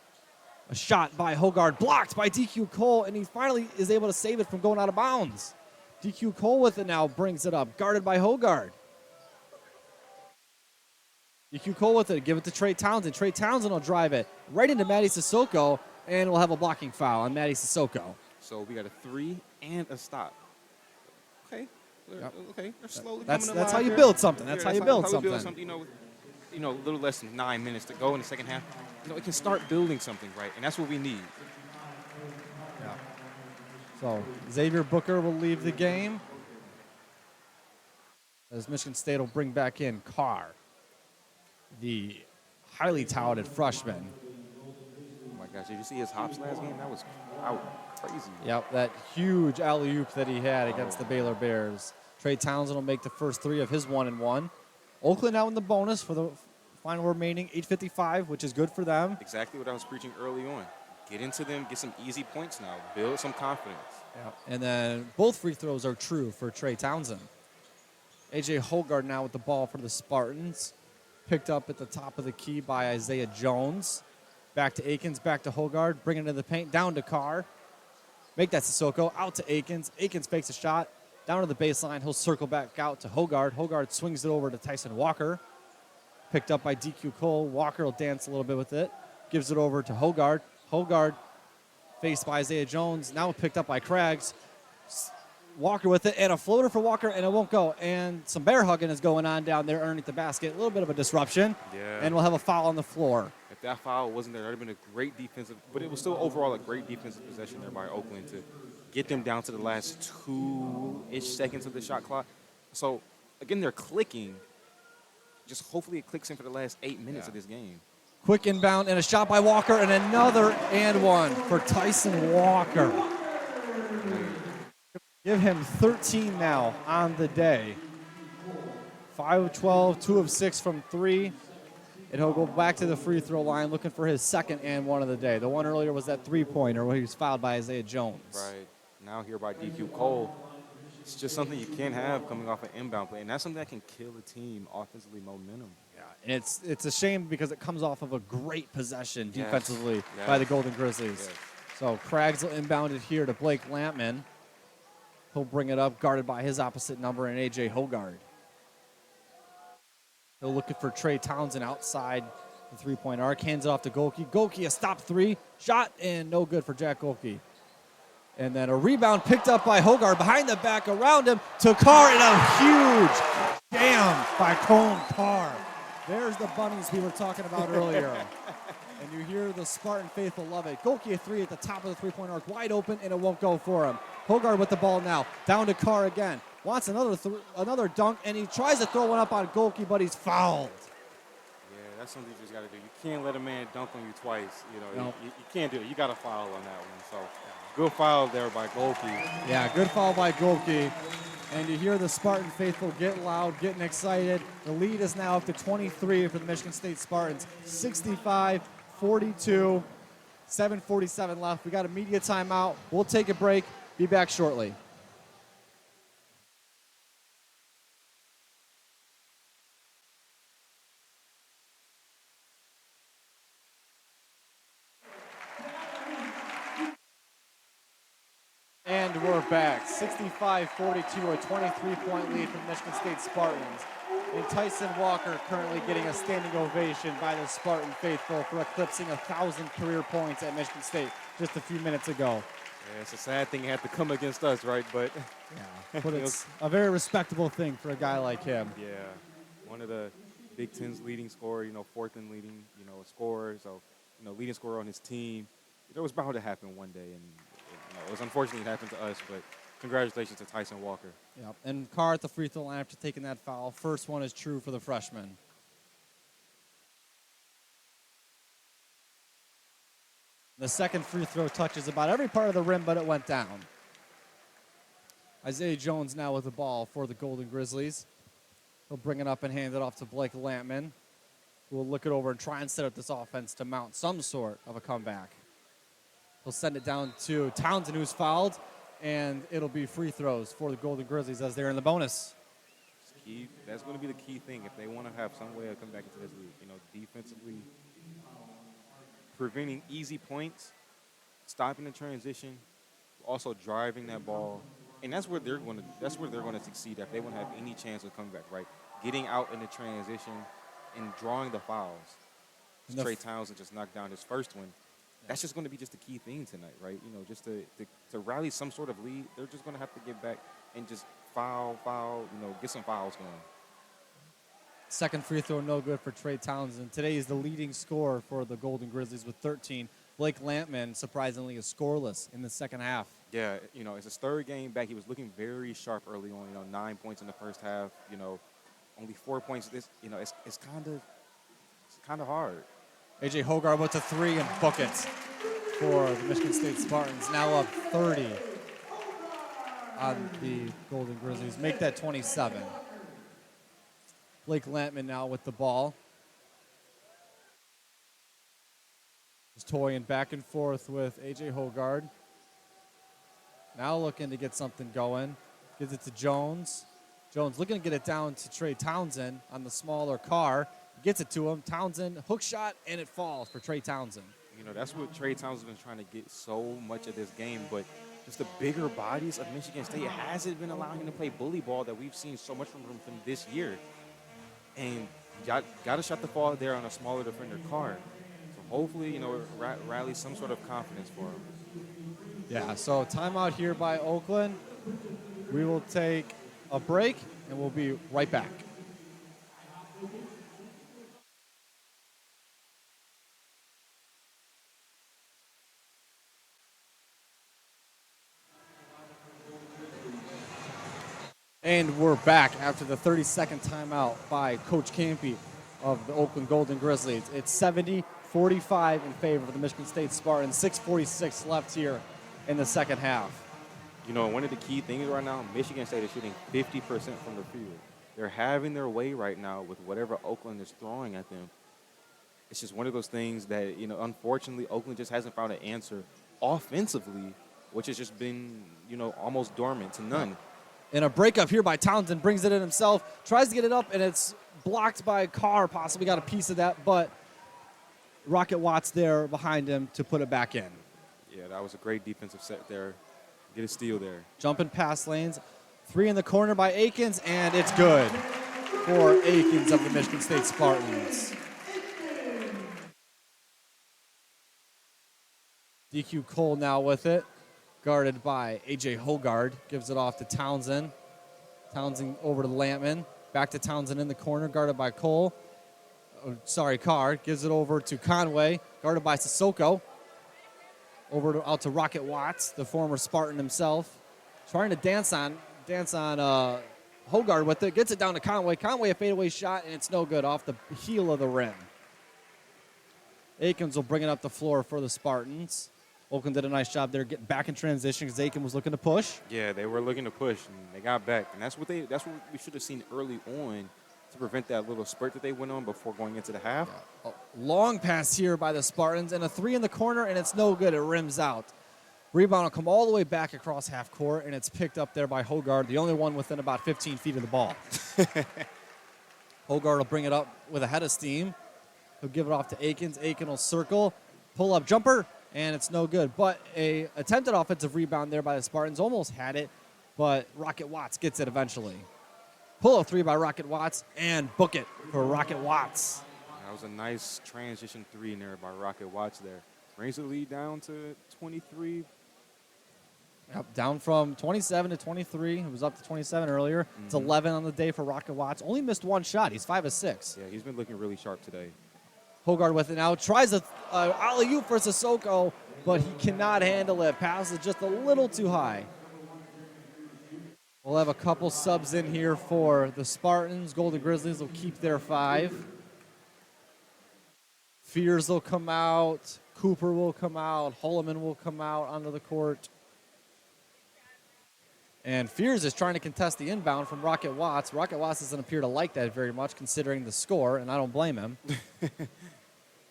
A: A shot by Hogard, blocked by DQ Cole, and he finally is able to save it from going out of bounds. DQ Cole with it now, brings it up, guarded by Hogard. DQ Cole with it, give it to Trey Townsend. Trey Townsend will drive it right into Matty Sissoko, and we'll have a blocking foul on Matty Sissoko.
B: So we got a three and a stop. Okay.
A: Yep.
B: Okay. They're slowly
A: That's
B: coming alive
A: how you
B: here.
A: build something. That's
B: Yeah,
A: how you build
B: we
A: something.
B: A little less than 9 minutes to go in the second half. It can start building something, right? And that's what we need.
A: Yeah. So Xavier Booker will leave the game, as Michigan State will bring back in Carr, the highly touted freshman.
B: Oh my gosh, did you see his hops last game? That was crazy.
A: Yep, that huge alley-oop that he had against the Baylor Bears. Trey Townsend will make the first three of his 1-and-1. Oakland out in the bonus for the final remaining 8:55, which is good for them.
B: Exactly what I was preaching early on. Get into them, get some easy points now, build some confidence.
A: Yep. And then both free throws are true for Trey Townsend. A.J. Hogard now with the ball for the Spartans. Picked up at the top of the key by Isaiah Jones. Back to Akins, back to Hogard. Bring it into the paint, down to Carr. Make that Sissoko, out to Akins. Akins fakes a shot, down to the baseline. He'll circle back out to Hogard. Hogard swings it over to Tyson Walker. Picked up by DQ Cole. Walker will dance a little bit with it. Gives it over to Hogard. Hogard faced by Isaiah Jones. Now picked up by Craggs. Walker with it, and a floater for Walker, and it won't go. And some bear hugging is going on down there underneath the basket. A little bit of a disruption.
B: Yeah.
A: And we'll have a foul on the floor.
B: If that foul wasn't there, that would have been a great defensive, but it was still overall a great defensive possession there by Oakland to get them down to the last 2-ish seconds of the shot clock. So, again, they're clicking. Just hopefully it clicks in for the last 8 minutes of this game.
A: Quick inbound and a shot by Walker, and another and one for Tyson Walker. Give him 13 now on the day. 5 of 12, 2 of 6 from 3. And he'll go back to the free throw line looking for his second and one of the day. The one earlier was that three-pointer where he was fouled by Isaiah Jones.
B: Right. Now here by DQ Cole. It's just something you can't have coming off an inbound play. And that's something that can kill a team offensively momentum.
A: Yeah, and it's a shame because it comes off of a great possession defensively by the Golden Grizzlies.
B: Yes.
A: So Craggs will inbound it here to Blake Lampman. He'll bring it up, guarded by his opposite number, and A.J. Hogard. He'll look for Trey Townsend outside the three-point arc. Hands it off to Golke. Golke, a stop three. Shot, and no good for Jack Golke. And then a rebound picked up by Hogard behind the back, around him to Carr, and a huge jam by Cone Carr. There's the bunnies we were talking about earlier. And you hear the Spartan faithful love it. Golke a three at the top of the three-point arc, wide open, and it won't go for him. Hogard with the ball now, down to Carr again. Wants another dunk, and he tries to throw one up on Golke, but he's fouled.
B: Yeah, that's something you just got to do. You can't let a man dunk on you twice.
A: Nope.
B: You can't do it. You got to foul on that one. So good foul there by Golke.
A: Yeah, good foul by Golke. And you hear the Spartan faithful get loud, getting excited. The lead is now up to 23 for the Michigan State Spartans. 65-42, 7:47 left. We got a media timeout. We'll take a break. Be back shortly. And we're back. 65-42, a 23-point lead for the Michigan State Spartans. And Tyson Walker currently getting a standing ovation by the Spartan faithful for eclipsing 1,000 career points at Michigan State just a few minutes ago.
B: Yeah, it's a sad thing it had to come against us, right? But
A: But it's a very respectable thing for a guy like him.
B: yeah, one of the Big Ten's leading scorer, fourth in leading, scorer. So, leading scorer on his team. It was bound to happen one day, and it was unfortunate it happened to us, but congratulations to Tyson Walker.
A: Yep. And Carr at the free throw line after taking that foul. First one is true for the freshman. The second free throw touches about every part of the rim, but it went down. Isaiah Jones now with the ball for the Golden Grizzlies. He'll bring it up and hand it off to Blake Lampman, who will look it over and try and set up this offense to mount some sort of a comeback. He'll send it down to Townsend, who's fouled, and it'll be free throws for the Golden Grizzlies as they're in the bonus.
B: That's going to be the key thing if they want to have some way of coming back into this league. Defensively, preventing easy points, stopping the transition, also driving that ball, and that's where they're going to succeed if they want to have any chance of coming back. Right, getting out in the transition and drawing the fouls. Trey Townsend just knocked down his first one. That's just going to be just the key thing tonight, right? Just to rally some sort of lead, they're just going to have to get back and just foul, get some fouls going.
A: Second free throw, no good for Trey Townsend. Today is the leading scorer for the Golden Grizzlies with 13. Blake Lampman, surprisingly, is scoreless in the second half.
B: Yeah, it's his third game back. He was looking very sharp early on. 9 points in the first half. Only 4 points. It's kind of hard.
A: A.J. Hogard with a three and buckets for the Michigan State Spartans. Now up 30 on the Golden Grizzlies. Make that 27. Blake Lampman now with the ball. Just toying back and forth with A.J. Hogard. Now looking to get something going. Gives it to Jones. Jones looking to get it down to Trey Townsend on the smaller car. Gets it to him. Townsend, hook shot, and it falls for Trey Townsend.
B: That's what Trey Townsend's been trying to get so much of this game, but just the bigger bodies of Michigan State hasn't been allowing him to play bully ball that we've seen so much from this year. And got to shut the ball there on a smaller defender Carr. So hopefully, rally some sort of confidence for him.
A: Yeah, so timeout here by Oakland. We will take a break, and we'll be right back. And we're back after the 32nd timeout by Coach Campy of the Oakland Golden Grizzlies. It's 70-45 in favor of the Michigan State Spartans. 6:46 left here in the second half.
B: You know, one of the key things right now, Michigan State is shooting 50% from the field. They're having their way right now with whatever Oakland is throwing at them. It's just one of those things that, you know, unfortunately, Oakland just hasn't found an answer offensively, which has just been, you know, almost dormant to none.
A: And a breakup here by Townsend, brings it in himself, tries to get it up, and it's blocked by Carr, possibly got a piece of that, but Rocket Watts there behind him to put it back in.
B: Yeah, that was a great defensive set there. Get a steal there.
A: Jumping pass lanes. 3 in the corner by Akins, and it's good for Akins of the Michigan State Spartans. DQ Cole now with it, guarded by A.J. Hogard. Gives it off to Townsend. Townsend over to Lampman. Back to Townsend in the corner, guarded by Cole. Carr. Gives it over to Conway, guarded by Sissoko. Out to Rocket Watts, the former Spartan himself. Trying to dance on Hogard with it. Gets it down to Conway. Conway, a fadeaway shot, and it's no good, off the heel of the rim. Akins will bring it up the floor for the Spartans. Oakland did a nice job there getting back in transition because Akins was looking to push.
B: Yeah, they were looking to push, and they got back. And that's what we should have seen early on to prevent that little spurt that they went on before going into the half.
A: Yeah. Long pass here by the Spartans, and a 3 in the corner, and it's no good. It rims out. Rebound will come all the way back across half court, and it's picked up there by Hogard, the only one within about 15 feet of the ball. Hogard will bring it up with a head of steam. He'll give it off to Akins. Akins will circle, pull-up jumper, and it's no good. But a attempted offensive rebound there by the Spartans. Almost had it, but Rocket Watts gets it eventually. Pull-up 3 by Rocket Watts, and book it for Rocket Watts.
B: That was a nice transition 3 in there by Rocket Watts there. Brings the lead down to 23.
A: Yep, down from 27 to 23. It was up to 27 earlier. Mm-hmm. It's 11 on the day for Rocket Watts. Only missed 1 shot. He's 5 of 6.
B: Yeah, he's been looking really sharp today.
A: Hogard with it now. Tries a alley-oop for Sissoko, but he cannot handle it. Passes just a little too high. We'll have a couple subs in here for the Spartans. Golden Grizzlies will keep their 5. Fears will come out. Cooper will come out. Holloman will come out onto the court. And Fears is trying to contest the inbound from Rocket Watts. Rocket Watts doesn't appear to like that very much considering the score, and I don't blame him.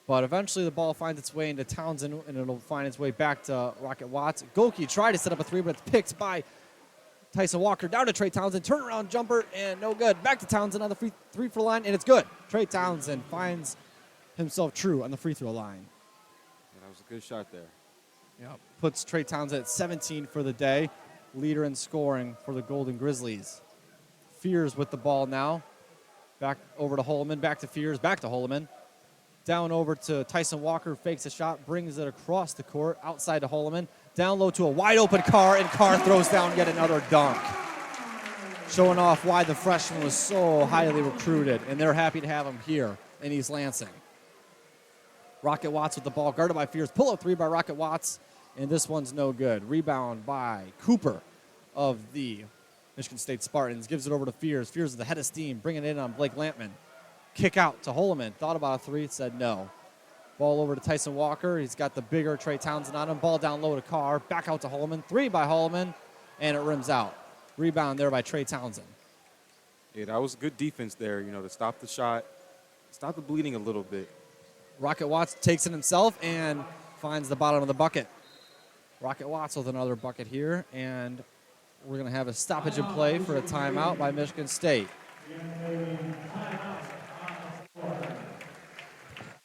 A: But eventually the ball finds its way into Townsend, and it'll find its way back to Rocket Watts. Goki tried to set up a 3, but it's picked by Tyson Walker. Down to Trey Townsend. Turnaround jumper, and no good. Back to Townsend on the free throw line, and it's good. Trey Townsend finds himself true on the free throw line.
B: Yeah, that was a good shot there.
A: Yeah, puts Trey Townsend at 17 for the day. Leader in scoring for the Golden Grizzlies. Fears with the ball now. Back over to Holloman. Back to Fears. Back to Holloman. Down over to Tyson Walker. Fakes a shot. Brings it across the court. Outside to Holloman. Down low to a wide open Carr. And Carr throws down yet another dunk. Showing off why the freshman was so highly recruited. And they're happy to have him here in East Lansing. Rocket Watts with the ball. Guarded by Fears. Pull-up 3 by Rocket Watts. And this one's no good. Rebound by Cooper of the Michigan State Spartans. Gives it over to Fears. Fears with the head of steam, bringing it in on Blake Lampman. Kick out to Holloman. Thought about a 3, said no. Ball over to Tyson Walker. He's got the bigger Trey Townsend on him. Ball down low to Carr. Back out to Holloman. 3 by Holloman, and it rims out. Rebound there by Trey Townsend.
B: Yeah, that was good defense there, you know, to stop the shot, stop the bleeding a little bit.
A: Rocket Watts takes it himself and finds the bottom of the bucket. Rocket Watts with another bucket here, and we're going to have a stoppage in play for a timeout by Michigan State.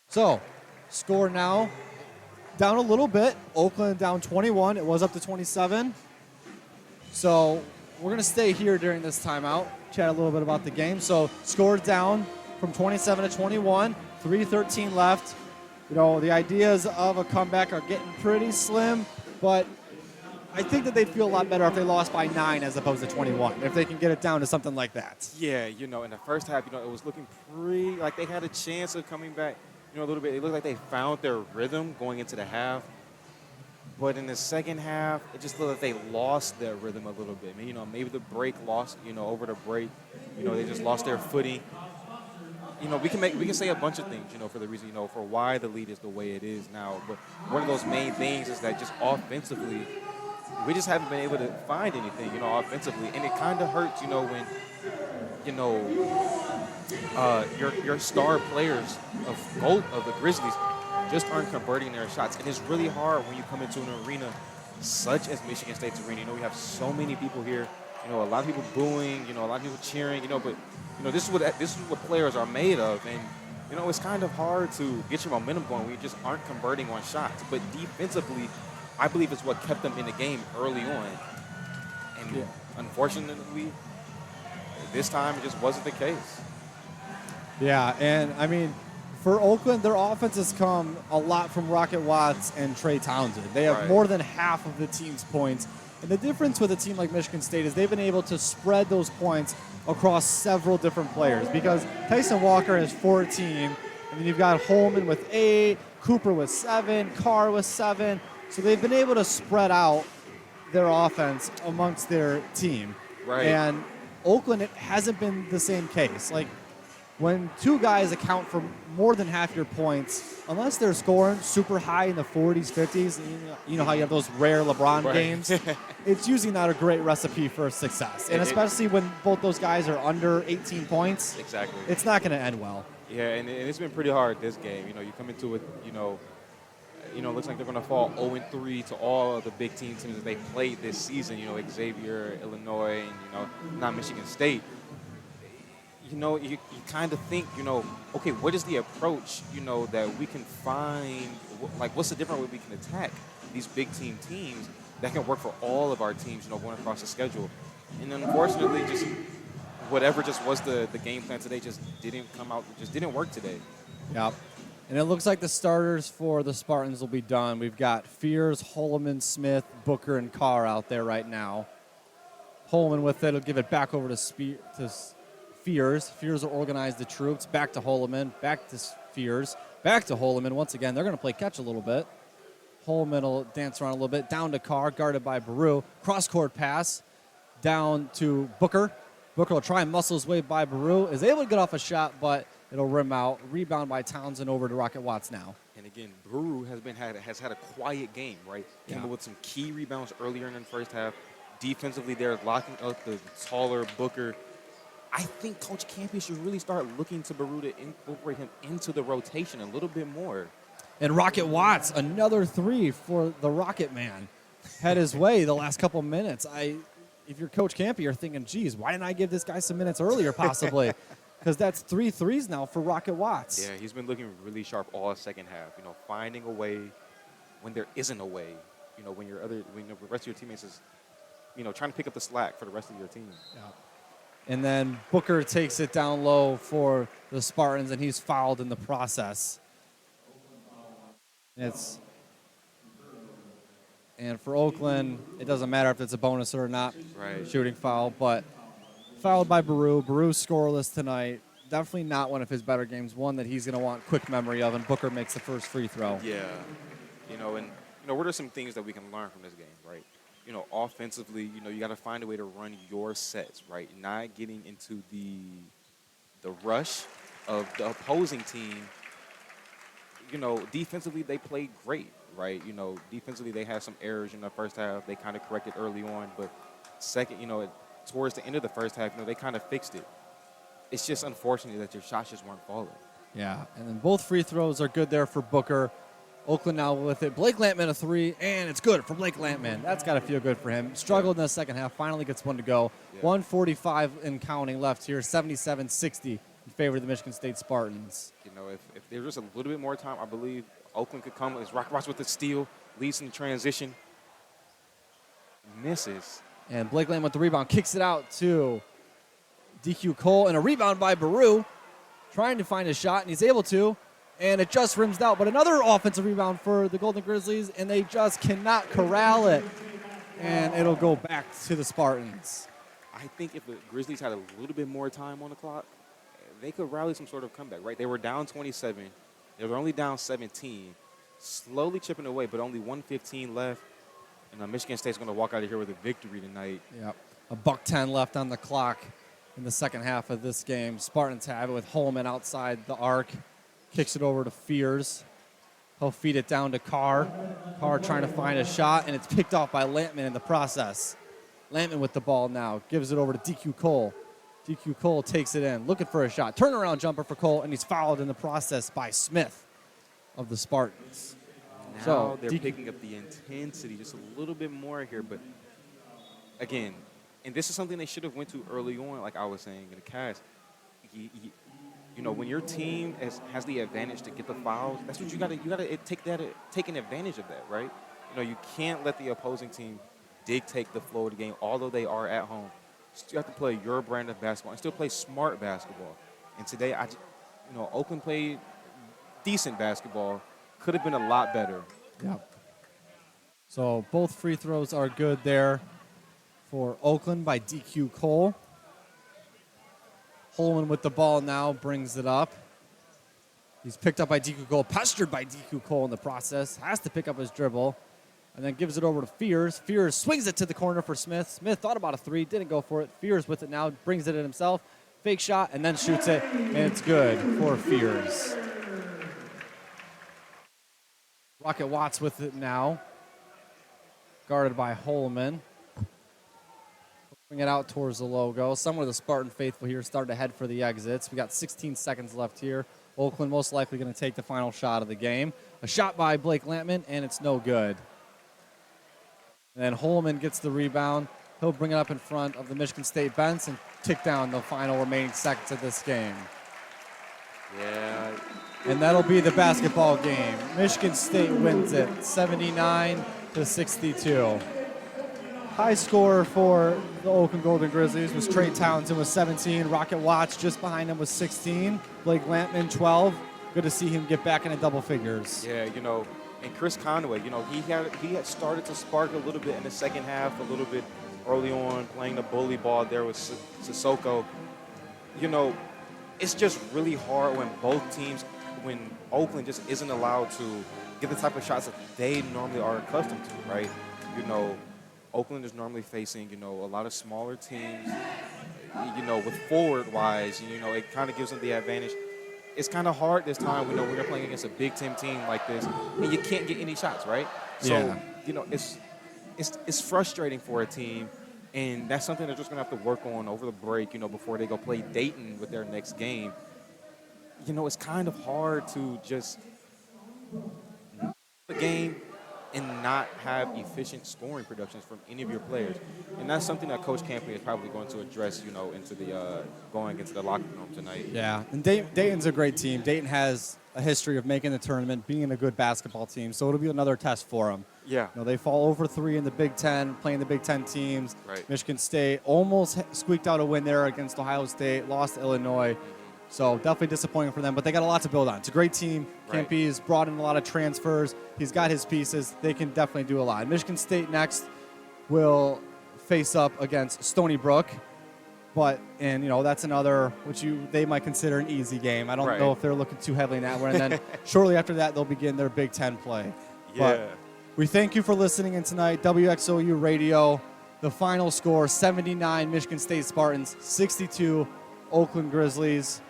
A: So, score now down a little bit. Oakland down 21. It was up to 27. So, we're going to stay here during this timeout, chat a little bit about the game. So, score down from 27 to 21, 3:13 left. You know, the ideas of a comeback are getting pretty slim. But I think that they'd feel a lot better if they lost by 9 as opposed to 21, if they can get it down to something like that.
B: Yeah, in the first half, it was looking pretty like they had a chance of coming back, a little bit. It looked like they found their rhythm going into the half. But in the second half, it just looked like they lost their rhythm a little bit. Maybe the break lost, over the break. They just lost their footing. We can say a bunch of things, for the reason, for why the lead is the way it is now. But one of those main things is that just offensively, we just haven't been able to find anything, offensively. And it kind of hurts, when, your star players of the Grizzlies just aren't converting their shots. And it's really hard when you come into an arena such as Michigan State's arena. We have so many people here, a lot of people booing, a lot of people cheering, but this is what players are made of. And, it's kind of hard to get your momentum going when you just aren't converting on shots. But defensively, I believe it's what kept them in the game early on. And unfortunately, this time it just wasn't the case.
A: Yeah, and I mean, for Oakland, their offense has come a lot from Rocket Watts and Trey Townsend. They have more than half of the team's points. And the difference with a team like Michigan State is they've been able to spread those points across several different players, because Tyson Walker has 14, and then you've got Holman with 8, Cooper with 7, Carr with 7. So they've been able to spread out their offense amongst their team.
B: Right.
A: And Oakland, it hasn't been the same case. Like, when two guys account for more than half your points, unless they're scoring super high in the 40s, 50s, you know how you have those rare LeBron games, it's usually not a great recipe for success. And especially when both those guys are under 18 points,
B: exactly,
A: it's not going to end well.
B: Yeah, and it's been pretty hard this game. You come into it, it looks like they're going to fall 0-3 to all of the Big Ten teams that they played this season. Xavier, Illinois, and not Michigan State. You kind of think, okay, what is the approach, that we can find? Like, what's the different way we can attack these Big Ten teams that can work for all of our teams, going across the schedule? And unfortunately, just whatever just was the game plan today just didn't come out, just didn't work today.
A: Yeah. And it looks like the starters for the Spartans will be done. We've got Fears, Holloman, Smith, Booker, and Carr out there right now. Holman with it will give it back over to Fears. Fears will organize the troops. Back to Holloman. Back to Fears. Back to Holloman. Once again, they're going to play catch a little bit. Holloman will dance around a little bit. Down to Carr, guarded by Baru. Cross-court pass down to Booker. Booker will try and muscle his way by Baru. Is able to get off a shot, but it'll rim out. Rebound by Townsend over to Rocket Watts now.
B: And again, Baru has had a quiet game, right? Came up with some key rebounds earlier in the first half. Defensively, they're locking up the taller Booker. I think Coach Campy should really start looking to Baru to incorporate him into the rotation a little bit more.
A: And Rocket Watts, another 3 for the Rocket Man. Had his way the last couple minutes. If you're Coach Campy, you're thinking, geez, why didn't I give this guy some minutes earlier possibly? Because that's 3 threes now for Rocket Watts.
B: Yeah, he's been looking really sharp all second half, finding a way when there isn't a way, when the rest of your teammates is, trying to pick up the slack for the rest of your team.
A: Yeah. And then Booker takes it down low for the Spartans, and he's fouled in the process. And for Oakland, it doesn't matter if it's a bonus or not, shooting foul, but fouled by Baru. Baru scoreless tonight. Definitely not one of his better games, one that he's going to want quick memory of, and Booker makes the first free throw.
B: Yeah. What are some things that we can learn from this game, right? Offensively, you got to find a way to run your sets, right? Not getting into the rush of the opposing team. Defensively, they played great, right? Defensively, they had some errors in the first half. They kind of corrected early on, but second, towards the end of the first half, they kind of fixed it. It's just unfortunate that your shots just weren't falling.
A: Yeah, and then both free throws are good there for Booker. Oakland now with it. Blake Lampman a 3, and it's good for Blake Lampman. That's got to feel good for him. Struggled in the second half, finally gets one to go. Yeah. 1:45 and counting left here, 77-60 in favor of the Michigan State Spartans.
B: If there's just a little bit more time, I believe Oakland could come. As Rock Watts with the steal, leads in the transition, misses.
A: And Blake Lampman with the rebound, kicks it out to DQ Cole, and a rebound by Baru, trying to find a shot, and he's able to. And it just rims out. But another offensive rebound for the Golden Grizzlies, and they just cannot corral it. and it'll go back to the Spartans.
B: I think if the Grizzlies had a little bit more time on the clock, they could rally some sort of comeback, right? They were down 27. They were only down 17, slowly chipping away, but only 1:15 left. And Michigan State's going to walk out of here with a victory tonight.
A: Yep. $1:10 left on the clock in the second half of this game. Spartans have it with Holman outside the arc. Kicks it over to Fears. He'll feed it down to Carr. Carr trying to find a shot, and it's picked off by Lampman in the process. Lampman with the ball now. Gives it over to DQ Cole. DQ Cole takes it in, looking for a shot. Turnaround jumper for Cole, and he's fouled in the process by Smith of the Spartans.
B: Now they're picking up the intensity just a little bit more here. But, again, and this is something they should have went to early on, like I was saying in the cast. You know, when your team has the advantage to get the fouls, that's what you got to take an advantage of that, right? You know, you can't let the opposing team dictate the flow of the game, although they are at home. You have to play your brand of basketball and still play smart basketball. And today, Oakland played decent basketball. Could have been a lot better.
A: Yeah. So both free throws are good there for Oakland by DQ Cole. Holman with the ball now brings it up. He's picked up by DQ Cole, pestered by DQ Cole in the process. Has to pick up his dribble, and then gives it over to Fears. Fears swings it to the corner for Smith. Smith thought about a three, didn't go for it. Fears with it now, brings it in himself. Fake shot, and then shoots it, and it's good for Fears. Rocket Watts with it now. Guarded by Holman. Bring it out towards the logo. Some of the Spartan faithful here starting to head for the exits. We got 16 seconds left here. Oakland most likely going to take the final shot of the game. A shot by Blake Lampman, and it's no good. And then Holman gets the rebound. He'll bring it up in front of the Michigan State bench and tick down the final remaining seconds of this game.
B: Yeah.
A: And that'll be the basketball game. Michigan State wins it 79-62. High scorer for the Oakland Golden Grizzlies was Trey Townsend with 17. Rocket Watts just behind him with 16. Blake Lampman, 12. Good to see him get back into double figures.
B: Yeah, and Chris Conway, he had started to spark a little bit in the second half, a little bit early on, playing the bully ball there with Sissoko. It's just really hard when Oakland just isn't allowed to get the type of shots that they normally are accustomed to, right? Oakland is normally facing, a lot of smaller teams, with forward-wise, it kind of gives them the advantage. It's kind of hard this time, when you're playing against a Big Ten team like this, and you can't get any shots, right? So, it's frustrating for a team, and that's something they're just going to have to work on over the break, before they go play Dayton with their next game. It's kind of hard to just the game and not have efficient scoring productions from any of your players. And that's something that Coach Campbell is probably going to address, going into the locker room tonight.
A: Yeah, and Dayton's a great team. Dayton has a history of making the tournament, being a good basketball team, so it'll be another test for them.
B: Yeah.
A: They fall over 3 in the Big Ten, playing the Big Ten teams.
B: Right.
A: Michigan State almost squeaked out a win there against Ohio State, lost to Illinois. So definitely disappointing for them, but they got a lot to build on. It's a great team.
B: Right.
A: Campy's brought in a lot of transfers. He's got his pieces. They can definitely do a lot. Michigan State next will face up against Stony Brook, that's another they might consider an easy game. I don't know if they're looking too heavily in that one. And then shortly after that, they'll begin their Big Ten play.
B: Yeah.
A: But we thank you for listening in tonight. WXOU Radio. The final score: 79 Michigan State Spartans, 62 Oakland Grizzlies.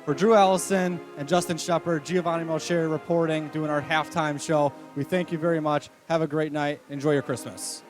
A: For Drew Allison and Justin Sheapperd, Giovanni Moceri reporting, doing our halftime show. We thank you very much. Have a great night. Enjoy your Christmas.